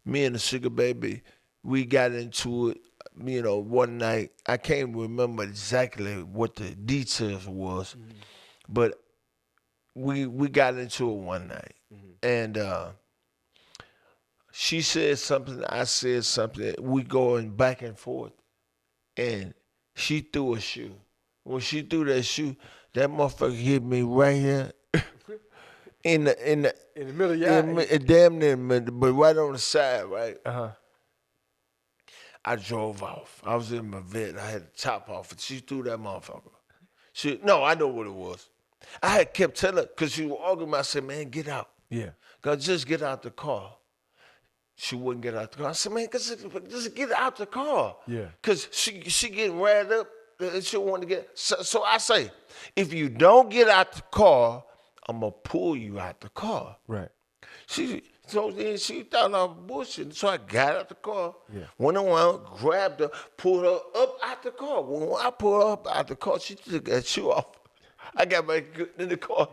Speaker 2: me and the sugar baby, we got into it, one night. I can't remember exactly what the details was, but we got into it one night. And she said something, I said something. We going back and forth. And she threw a shoe. When she threw that shoe, that motherfucker hit me right here. In the
Speaker 1: middle of your eye.
Speaker 2: Damn near middle, but right on the side, right?
Speaker 1: Uh-huh.
Speaker 2: I drove off. I was in my vet. I had to chop off it. She threw that motherfucker. No, I know what it was. I had kept telling her, because she was arguing, I said, man, get out.
Speaker 1: Yeah.
Speaker 2: God, just get out the car. She wouldn't get out the car. I said, man, just get out the car.
Speaker 1: Yeah.
Speaker 2: Because she getting riled up. She wanted to get. So I say, if you don't get out the car, I'm going to pull you out the car.
Speaker 1: Right.
Speaker 2: So then she thought I was bullshit. So I got out the car,
Speaker 1: Yeah.
Speaker 2: went around, grabbed her, pulled her up out the car. When I pulled her up out the car, she took that shoe off. I got back in the car.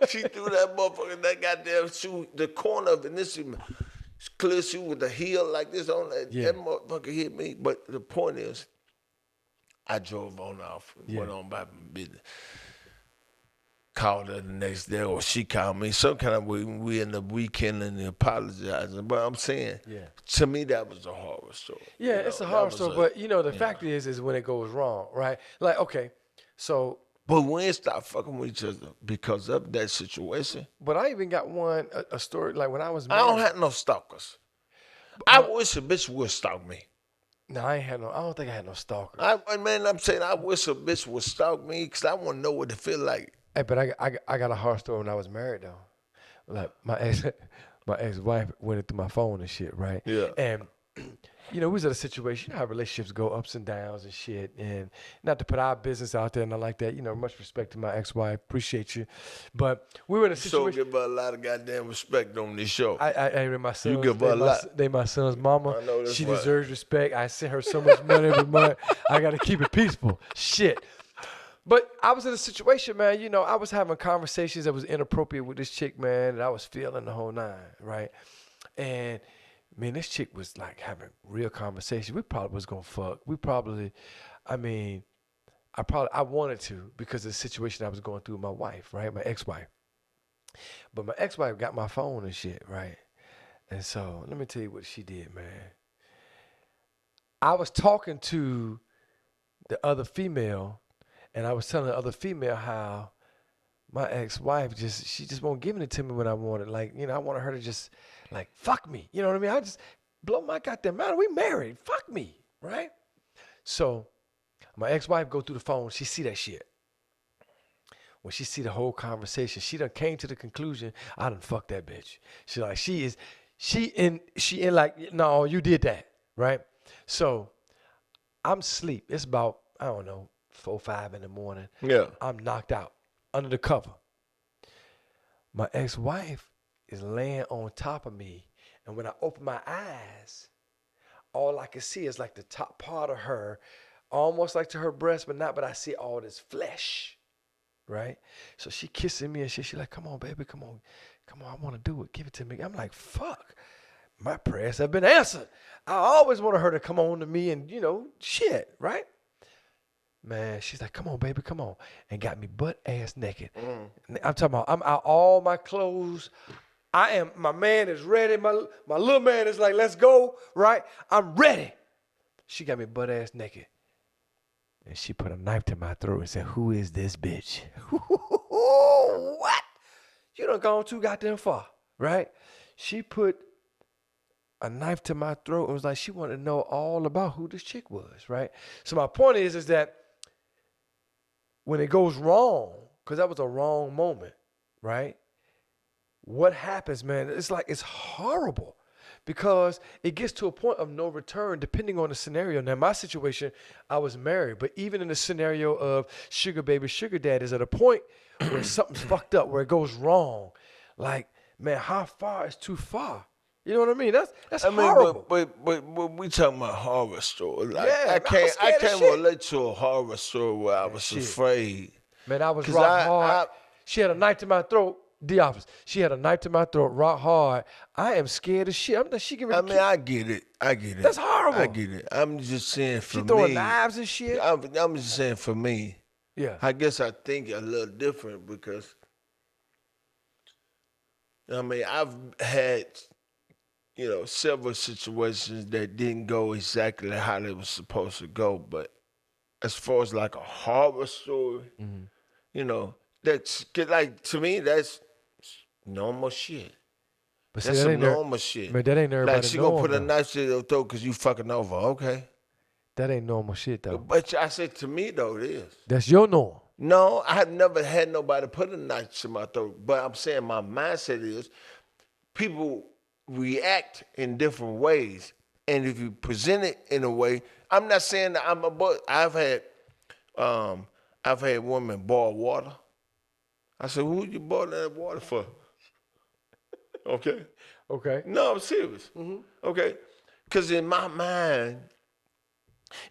Speaker 2: She threw that motherfucker, that goddamn shoe, the corner of it. This clear shoe with the heel like this on that.
Speaker 1: Yeah.
Speaker 2: That motherfucker hit me. But the point is, I drove on off and went on by my business. Called her the next day, or she called me. Some kind of way we end up weekend and apologizing. But I'm saying, to me, that was a horror story.
Speaker 1: Yeah, it's a horror story. But the fact is when it goes wrong, right? Like, okay, so.
Speaker 2: But we ain't stop fucking with each other because of that situation.
Speaker 1: But I even got a story like when I was married.
Speaker 2: I don't have no stalkers. I wish a bitch would stalk me.
Speaker 1: No, I don't think I had no stalkers.
Speaker 2: I'm saying I wish a bitch would stalk me because I want to know what it feel like.
Speaker 1: Hey, but I got a horror story when I was married though. Like my ex-wife went into my phone and shit, right?
Speaker 2: Yeah.
Speaker 1: And we was in a situation, how relationships go ups and downs and shit. And not to put our business out there and not like that, much respect to my ex-wife, appreciate you. But we were in a situation.
Speaker 2: So give her a lot of goddamn respect on this show.
Speaker 1: I my sons,
Speaker 2: you give her a lot.
Speaker 1: They my son's mama.
Speaker 2: I know that's
Speaker 1: she
Speaker 2: right.
Speaker 1: deserves respect. I send her so much money every month. I got to keep it peaceful. Shit. But I was in a situation, man, I was having conversations that was inappropriate with this chick, man, and I was feeling the whole nine, right? And, man, this chick was, like, having real conversations. We probably was going to fuck. I wanted to because of the situation I was going through with my wife, right, my ex-wife. But my ex-wife got my phone and shit, right? And so let me tell you what she did, man. I was talking to the other female, and I was telling the other female how my ex-wife she just won't give it to me when I want it. Like, I wanted her to just, like, fuck me. You know what I mean? I just blow my goddamn mind. We married. Fuck me, right? So my ex-wife go through the phone. She see that shit. When she see the whole conversation, she done came to the conclusion, I done fucked that bitch. She in like, no, you did that, right? So I'm asleep. It's about, I don't know, 4, 5 in the morning.
Speaker 2: Yeah.
Speaker 1: I'm knocked out under the cover. My ex-wife is laying on top of me. And when I open my eyes, all I can see is like the top part of her, almost like to her breast, but I see all this flesh, right? So she kissing me and shit. She like, come on, baby, come on, I want to do it. Give it to me. I'm like, fuck. My prayers have been answered. I always wanted her to come on to me and, shit, right? Man, she's like, come on, baby, come on. And got me butt ass naked. I'm talking about, I'm out all my clothes. My man is ready. My little man is like, let's go, right? I'm ready. She got me butt ass naked. And she put a knife to my throat and said, who is this bitch? What? You done gone too goddamn far, right? She put a knife to my throat and was like, she wanted to know all about who this chick was, right? So my point is that when it goes wrong, because that was a wrong moment, right? What happens, man? It's like, it's horrible because it gets to a point of no return depending on the scenario. Now, my situation, I was married, but even in the scenario of sugar baby, sugar daddies, at a point where something's fucked up, where it goes wrong, like, man, how far is too far? You know what I mean? That's horrible.
Speaker 2: but we talking about horror story. Like,
Speaker 1: Yeah,
Speaker 2: I
Speaker 1: man, I was
Speaker 2: can't
Speaker 1: scared as shit.
Speaker 2: relate to a horror story where I was
Speaker 1: shit.
Speaker 2: afraid.
Speaker 1: Man, I was
Speaker 2: 'Cause
Speaker 1: rock hard. She had a knife to my throat. The opposite. She had a knife to my throat, rock hard. I am scared as shit. I'm not. She
Speaker 2: I mean, I get it.
Speaker 1: That's horrible.
Speaker 2: I get it. I'm just saying for
Speaker 1: She
Speaker 2: me.
Speaker 1: throwing knives and shit.
Speaker 2: I'm just saying for me.
Speaker 1: Yeah.
Speaker 2: I guess I think a little different because, I mean, I've had, several situations that didn't go exactly how they were supposed to go. But as far as like a horror story, that's like, to me, that's normal shit.
Speaker 1: But
Speaker 2: That's
Speaker 1: see,
Speaker 2: some normal shit.
Speaker 1: Man, that ain't everybody.
Speaker 2: Like, she gonna put a knife to your throat because you fucking over. Okay.
Speaker 1: That ain't normal shit, though.
Speaker 2: But I said, to me, though, it is.
Speaker 1: That's your norm.
Speaker 2: No, I have never had nobody put a knife to my throat. But I'm saying my mindset is people react in different ways. And if you present it in a way, I'm not saying that I'm a but I've had women boil water. I said, who you boiling that water for? Okay.
Speaker 1: Okay.
Speaker 2: No, I'm serious.
Speaker 1: Mm-hmm.
Speaker 2: Okay. Because in my mind,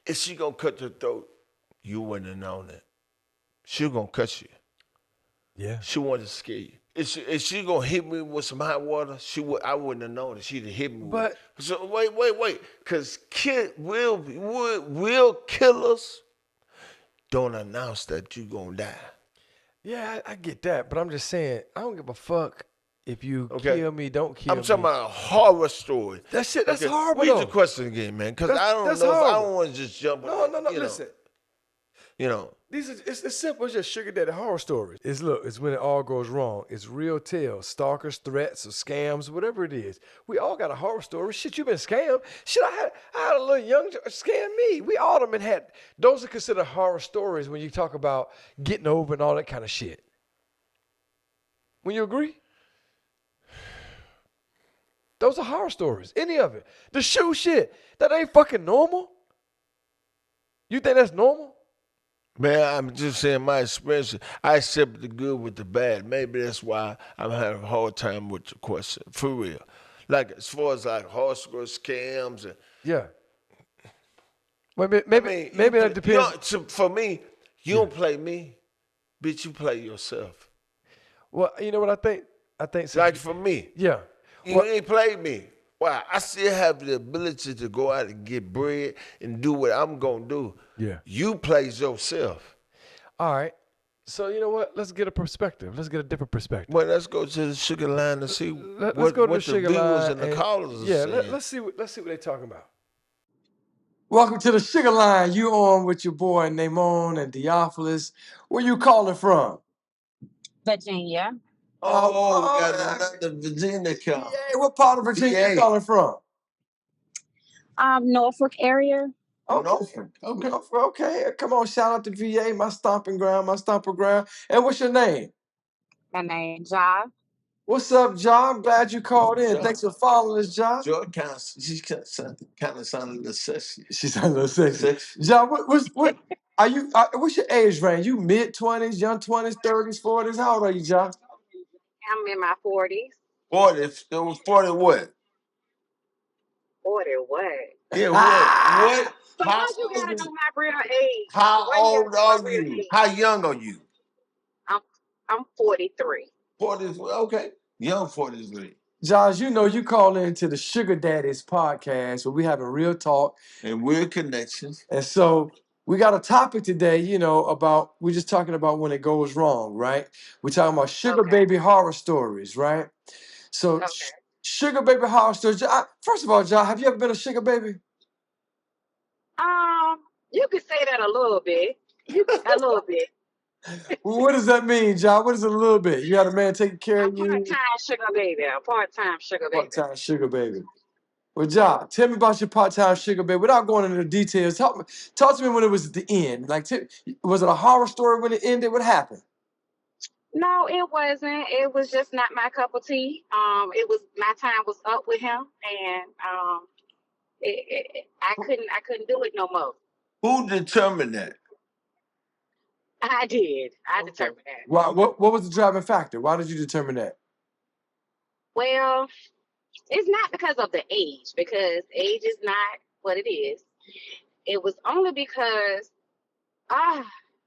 Speaker 2: if she gonna cut your throat, you wouldn't have known it. She gonna cut you.
Speaker 1: Yeah.
Speaker 2: She wanted to scare you. If she gonna hit me with some hot water, I wouldn't have known it. She'd have hit me with it. So wait. Because real killers don't announce that you gonna die.
Speaker 1: Yeah, I get that. But I'm just saying, I don't give a fuck if you kill me, don't kill me.
Speaker 2: I'm talking about a horror story.
Speaker 1: That shit, that's horrible.
Speaker 2: Read the question again, man. Because I don't know if I don't want to just jump on.
Speaker 1: No, listen. It's simple. It's just sugar daddy horror stories. It's when it all goes wrong. It's real tales, stalkers, threats, or scams, whatever it is. We all got a horror story. Shit, you been scammed. Shit, I had a little young scam me. We all have been had. Those are considered horror stories when you talk about getting over and all that kind of shit. When you agree? Those are horror stories. Any of it. The shoe shit. That ain't fucking normal. You think that's normal?
Speaker 2: Man, I'm just saying my experience. I accept the good with the bad. Maybe that's why I'm having a hard time with the question. For real. Like, as far as like horse scams and
Speaker 1: yeah. Well, maybe that depends.
Speaker 2: For me, you don't play me, bitch. You play yourself.
Speaker 1: Well, you know what I think?
Speaker 2: Like for me.
Speaker 1: Yeah.
Speaker 2: You ain't played me. Why? I still have the ability to go out and get bread and do what I'm going to do.
Speaker 1: Yeah.
Speaker 2: You play yourself.
Speaker 1: All right. So, you know what? Let's get a perspective. Let's get a different perspective.
Speaker 2: Well, let's go to the sugar line and see
Speaker 1: what
Speaker 2: the viewers and the callers are saying.
Speaker 1: Let's see what they're talking about. Welcome to the Sugar Line. You on with your boy Namon and Theophilus. Where you calling from?
Speaker 5: Virginia.
Speaker 2: We got another Virginia call.
Speaker 1: Yeah, what part of Virginia you calling from?
Speaker 5: Norfolk area.
Speaker 1: Okay. Okay. Come on, shout out to VA, my stomping ground. And what's your name?
Speaker 5: My name Ja.
Speaker 1: What's up, John? I'm glad you called in. Thanks for following us, John.
Speaker 2: Joy she kind of sounded a little sexy.
Speaker 1: She sounded a little sexy. John, what are you? What's your age range? You mid-20s, young 20s, 30s, 40s? How old are you, John?
Speaker 5: I'm in my 40s.
Speaker 2: 40? It was 40 what?
Speaker 5: 40 what?
Speaker 2: Yeah, what?
Speaker 5: How you gotta know my real age?
Speaker 2: How old are you? How young are you?
Speaker 5: I'm 43.
Speaker 2: 40s, okay. Young 43.
Speaker 1: Josh, you know you call into the Sugar Daddies podcast where we having real talk.
Speaker 2: And real connections.
Speaker 1: And so we got a topic today, about, we're just talking about when it goes wrong, right? We're talking about sugar baby horror stories, right? So sugar baby horror stories. First of all, Josh, have you ever been a sugar baby?
Speaker 5: You could say that a little bit. A little bit.
Speaker 1: Well, what does that mean, John? What is it a little bit? You got a man taking care of you?
Speaker 5: Part-time sugar baby. A part-time sugar baby.
Speaker 1: Part-time sugar baby. Well, Ja, tell me about your part-time sugar baby without going into the details. Talk to me when it was at the end. Like, was it a horror story when it ended? What happened?
Speaker 5: No, it wasn't. It was just not my cup of tea. It was my time was up with him, and I couldn't do it no more.
Speaker 2: Who determined that?
Speaker 5: I did. I
Speaker 2: Okay.
Speaker 5: determined that.
Speaker 1: Why? What was the driving factor? Why did you determine that?
Speaker 5: Well, it's not because of the age, because age is not what it is. It was only because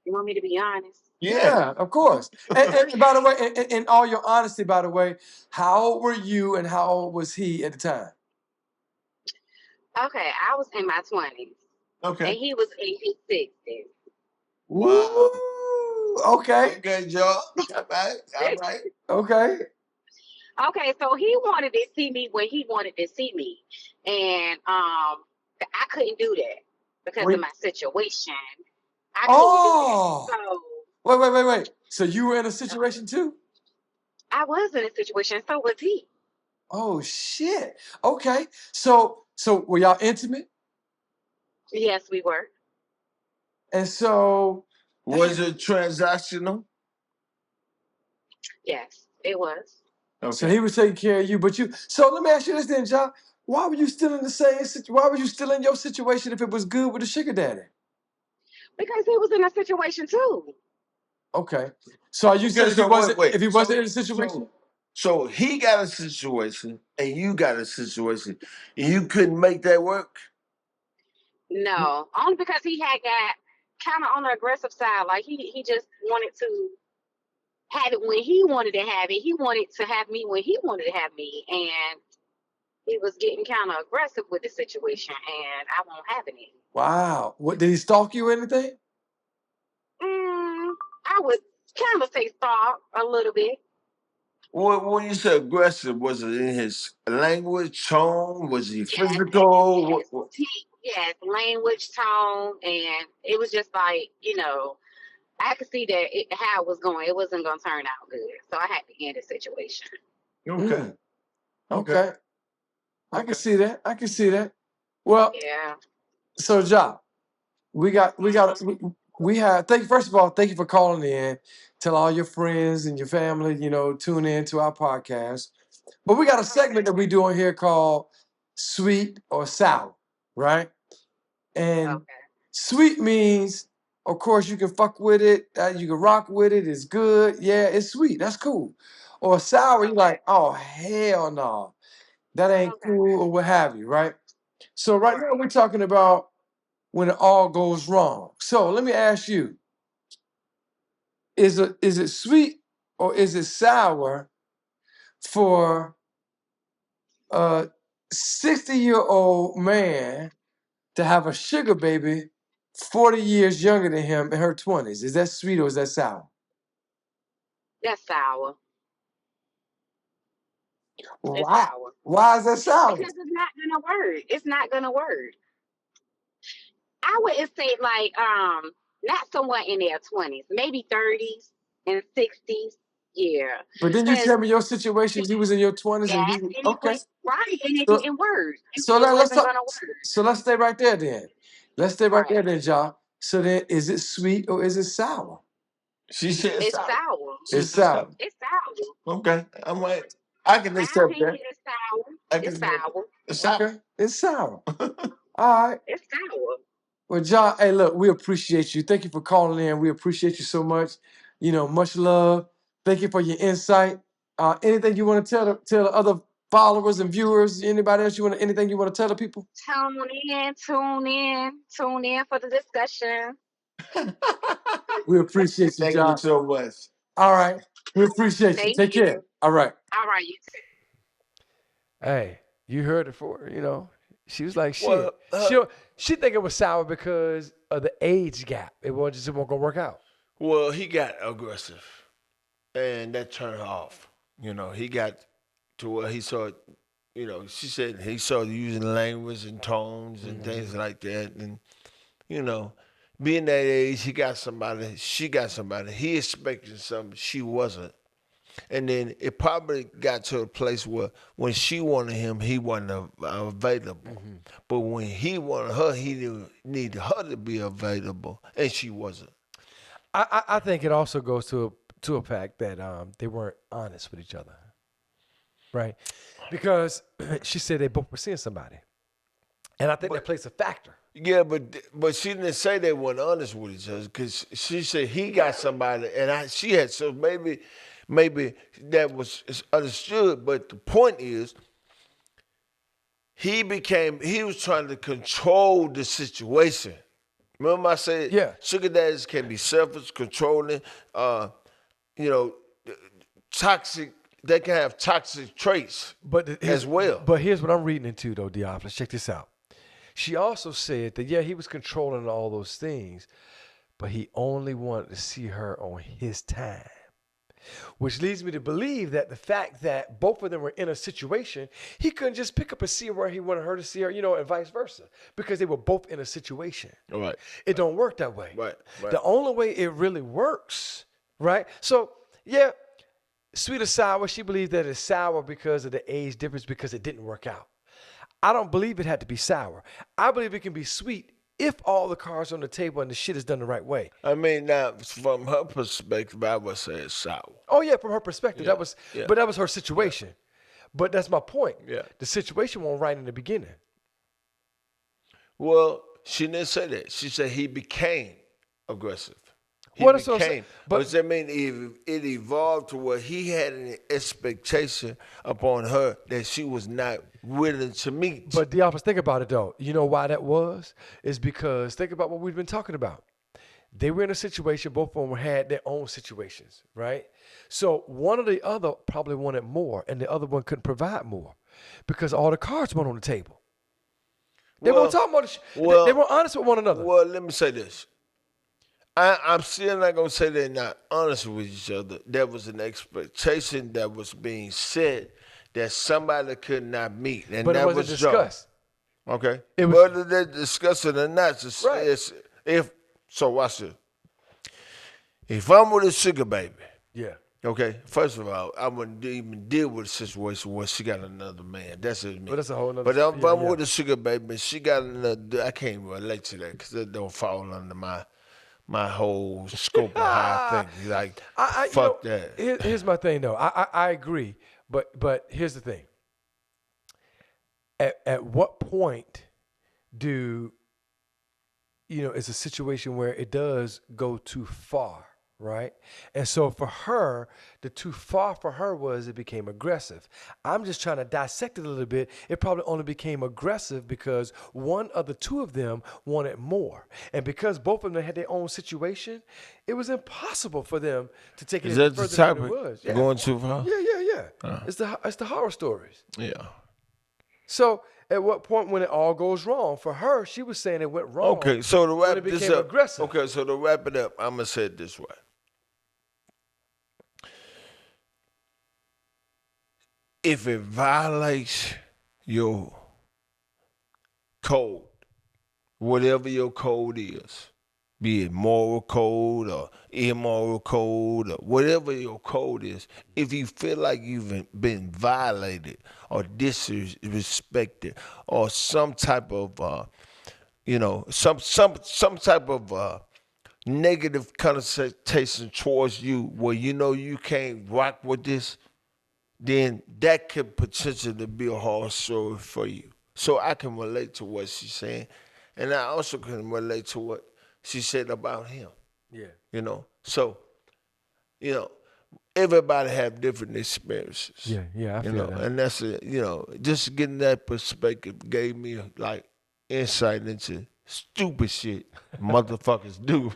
Speaker 5: you want me to be honest?
Speaker 1: Yeah, of course. And by the way, in all your honesty, by the way, how old were you and how old was he at the time?
Speaker 5: Okay, I was in my 20s, and
Speaker 2: Okay.
Speaker 5: he was in his 60s.
Speaker 2: Wow.
Speaker 1: Woo! Okay.
Speaker 2: Okay, Joe. All right. All right.
Speaker 1: Okay.
Speaker 5: Okay, so he wanted to see me when he wanted to see me, and I couldn't do that because of
Speaker 1: Wait.
Speaker 5: my situation. I couldn't do that.
Speaker 1: Oh.
Speaker 5: So
Speaker 1: Wait. So you were in a situation too?
Speaker 5: I was in a situation. So was he.
Speaker 1: Oh shit. Okay. So were y'all intimate?
Speaker 5: Yes, we were.
Speaker 1: And so
Speaker 2: Was it transactional?
Speaker 5: Yes, it was.
Speaker 1: so
Speaker 2: Okay.
Speaker 1: he was taking care of you, but you. So let me ask you this then, John. Why were you still in the same? Why were you still in your situation if it was good with the sugar daddy?
Speaker 5: Because he was in a situation too.
Speaker 1: Okay. So are you saying if he
Speaker 2: So
Speaker 1: wasn't
Speaker 2: wait.
Speaker 1: if he wasn't in a situation?
Speaker 2: So he got a situation and you got a situation. And you couldn't make that work?
Speaker 5: No, only because he had got kind of on the aggressive side. Like he just wanted to have it when he wanted to have it. He wanted to have me when he wanted to have me, and he was getting kind of aggressive with the situation, and I won't have it.
Speaker 1: Wow. What did he stalk you or anything?
Speaker 5: I would kind of say stalk a little bit.
Speaker 2: When you say aggressive, was it in his language, tone? Was he
Speaker 5: Yes,
Speaker 2: physical?
Speaker 5: yes, yes, language, tone, and it was just like I could see that how it was going. It wasn't going to turn out good, so I had to end the situation.
Speaker 2: Okay.
Speaker 1: Okay. I can see that. I can see that. Well,
Speaker 5: Yeah.
Speaker 1: so Ja, we had thank you first of all, thank you for calling in. Tell all your friends and your family, tune in to our podcast. But we got a segment that we do on here called sweet or sour, right? And
Speaker 5: Okay.
Speaker 1: sweet means, of course, you can fuck with it, you can rock with it, it's good. Yeah, it's sweet. That's cool. Or sour, you're
Speaker 5: Okay.
Speaker 1: like, oh hell no. That ain't
Speaker 5: Okay.
Speaker 1: cool or what have you, right? So right now
Speaker 5: Right.
Speaker 1: we're talking about when it all goes wrong. So let me ask you, is it sweet or is it sour for a 60-year-old man to have a sugar baby 40 years younger than him in her 20s? Is that sweet or is that sour?
Speaker 5: That's sour. It's
Speaker 1: Why?
Speaker 5: sour
Speaker 1: Why is that sour?
Speaker 5: because it's not gonna work. It's not gonna work. I would say like not someone in their 20s, maybe 30s and 60s. Yeah,
Speaker 1: But then you
Speaker 5: because
Speaker 1: tell me your situation, you was in your 20s and
Speaker 5: yes,
Speaker 1: he
Speaker 5: and it
Speaker 1: okay.
Speaker 5: went right, and it
Speaker 1: So
Speaker 5: didn't work.
Speaker 1: so
Speaker 5: It
Speaker 1: let's
Speaker 5: wasn't
Speaker 1: talk.
Speaker 5: gonna work.
Speaker 1: So let's stay right there then. Let's stay right there
Speaker 5: Right.
Speaker 1: then, y'all. So then, is it sweet or is it sour?
Speaker 2: She said
Speaker 5: It's
Speaker 2: sour.
Speaker 5: sour.
Speaker 2: She
Speaker 1: It's
Speaker 2: said
Speaker 1: sour.
Speaker 2: sour.
Speaker 5: It's sour.
Speaker 2: Okay. I'm like, I can
Speaker 5: My
Speaker 2: accept
Speaker 5: opinion
Speaker 2: that.
Speaker 5: is sour.
Speaker 2: I can
Speaker 5: It's
Speaker 2: accept
Speaker 5: sour.
Speaker 2: that. It's sour.
Speaker 1: Okay, it's sour. All right.
Speaker 5: It's sour.
Speaker 1: Well, John, hey, look, we appreciate you. Thank you for calling in. We appreciate you so much. Much love. Thank you for your insight. Anything you want to tell the other followers and viewers? Anybody else anything you want to tell the people?
Speaker 5: Tune in for the discussion.
Speaker 1: We appreciate you,
Speaker 2: Thank you
Speaker 1: John.
Speaker 2: so much.
Speaker 1: All right. We appreciate you.
Speaker 5: Thank
Speaker 1: Take care.
Speaker 5: you.
Speaker 1: All right.
Speaker 5: All right, you too.
Speaker 1: Hey, you heard it she was like, shit.
Speaker 2: Well,
Speaker 1: She think it was sour because of the age gap. It wasn't gonna work out.
Speaker 2: well, he got aggressive, and that turned her off. He got to where he saw, she said he started using language and tones and things like that, and you know, being that age, he got somebody, she got somebody. He expected something she wasn't. And then it probably got to a place where when she wanted him, he wasn't available. But when he wanted her, he needed her to be available, and she wasn't.
Speaker 1: I think it also goes to a fact that they weren't honest with each other, right? Because she said they both were seeing somebody, and I think that plays a factor.
Speaker 2: Yeah, but she didn't say they weren't honest with each other because she said he got somebody, and she had, so maybe that was understood. But the point is, he was trying to control the situation. Remember I said,
Speaker 1: Yeah.
Speaker 2: sugar daddies can be selfish, controlling, toxic. They can have toxic traits, as well.
Speaker 1: But here's what I'm reading into though, Diophilis. Check this out. She also said that he was controlling all those things, but he only wanted to see her on his time. Which leads me to believe that the fact that both of them were in a situation, he couldn't just pick up and see her where he wanted her to see her, and vice versa, because they were both in a situation.
Speaker 2: Right.
Speaker 1: It don't work that way.
Speaker 2: Right.
Speaker 1: The only way it really works, right? So, yeah, sweet or sour, she believes that it's sour because of the age difference because it didn't work out. I don't believe it had to be sour. I believe it can be sweet if all the cards are on the table and the shit is done the right way.
Speaker 2: I mean, now from her perspective, I would say it's sour.
Speaker 1: Oh yeah, from her perspective,
Speaker 2: Yeah,
Speaker 1: but that was her situation. But that's my point.
Speaker 2: Yeah.
Speaker 1: The situation wasn't right in the beginning.
Speaker 2: Well, she didn't say that. She said he became aggressive.
Speaker 1: What is what I'm saying?
Speaker 2: But does that mean it evolved to where he had an expectation upon her that she was not willing to meet?
Speaker 1: But Diophilis, think about it though. You know why that was? Is because think about what we've been talking about. They were in a situation, both of them had their own situations, right? So one or the other probably wanted more, and the other one couldn't provide more because all the cards went on the table. They weren't talking about they weren't honest with one another.
Speaker 2: Well, let me say this. I'm still not going to say they're not honest with each other. There was an expectation that was being set that somebody could not meet. And
Speaker 1: but
Speaker 2: that
Speaker 1: it wasn't
Speaker 2: was
Speaker 1: discussed.
Speaker 2: Okay.
Speaker 1: It was,
Speaker 2: whether they discuss it or not,
Speaker 1: right.
Speaker 2: So watch this. If I'm with a sugar baby,
Speaker 1: yeah.
Speaker 2: okay, first of all, I wouldn't even deal with a situation where she got another man. That's just me.
Speaker 1: But that's a whole nother.
Speaker 2: But if I'm with a sugar baby, she got another, I can't relate to that because it don't fall under my whole scope of how I think. Like, fuck that.
Speaker 1: Here's my thing, though. I agree, but here's the thing. At what point it's a situation where it does go too far, right? And so for her, the too far for her was it became aggressive. I'm just trying to dissect it a little bit. It probably only became aggressive because one of the two of them wanted more. And because both of them had their own situation, it was impossible for them to take it
Speaker 2: Is that
Speaker 1: further
Speaker 2: the
Speaker 1: than
Speaker 2: topic?
Speaker 1: it was. Yeah.
Speaker 2: Going too far?
Speaker 1: Yeah. It's the horror stories.
Speaker 2: Yeah.
Speaker 1: So at what point when it all goes wrong? For her, she was saying it went wrong.
Speaker 2: Okay, so to wrap this
Speaker 1: became
Speaker 2: up.
Speaker 1: aggressive.
Speaker 2: Okay, so to wrap it up, I'm going to say it this way. If it violates your code, whatever your code is, be it moral code or immoral code or whatever your code is, if you feel like you've been violated or disrespected or some type of, some type of negative connotation towards you where you can't rock with this, then that could potentially be a hard story for you. So I can relate to what she's saying, and I also can relate to what she said about him.
Speaker 1: Yeah.
Speaker 2: So, everybody have different experiences.
Speaker 1: Yeah, I feel that.
Speaker 2: And that's just getting that perspective gave me insight into stupid shit motherfuckers do.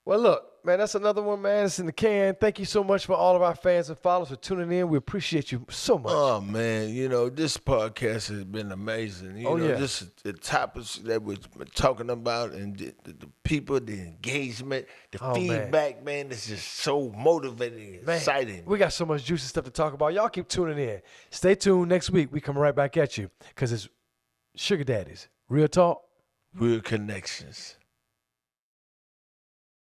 Speaker 1: Well, look, man, that's another one, man. It's in the can. Thank you so much for all of our fans and followers for tuning in. We appreciate you so much.
Speaker 2: Oh, man, this podcast has been amazing. Just the topics that we're talking about and the people, the engagement, the feedback, man, it's just so motivating and exciting.
Speaker 1: We got so much juicy stuff to talk about. Y'all keep tuning in. Stay tuned. Next week, we come right back at you because it's Sugar Daddies. Real talk.
Speaker 2: Real connections.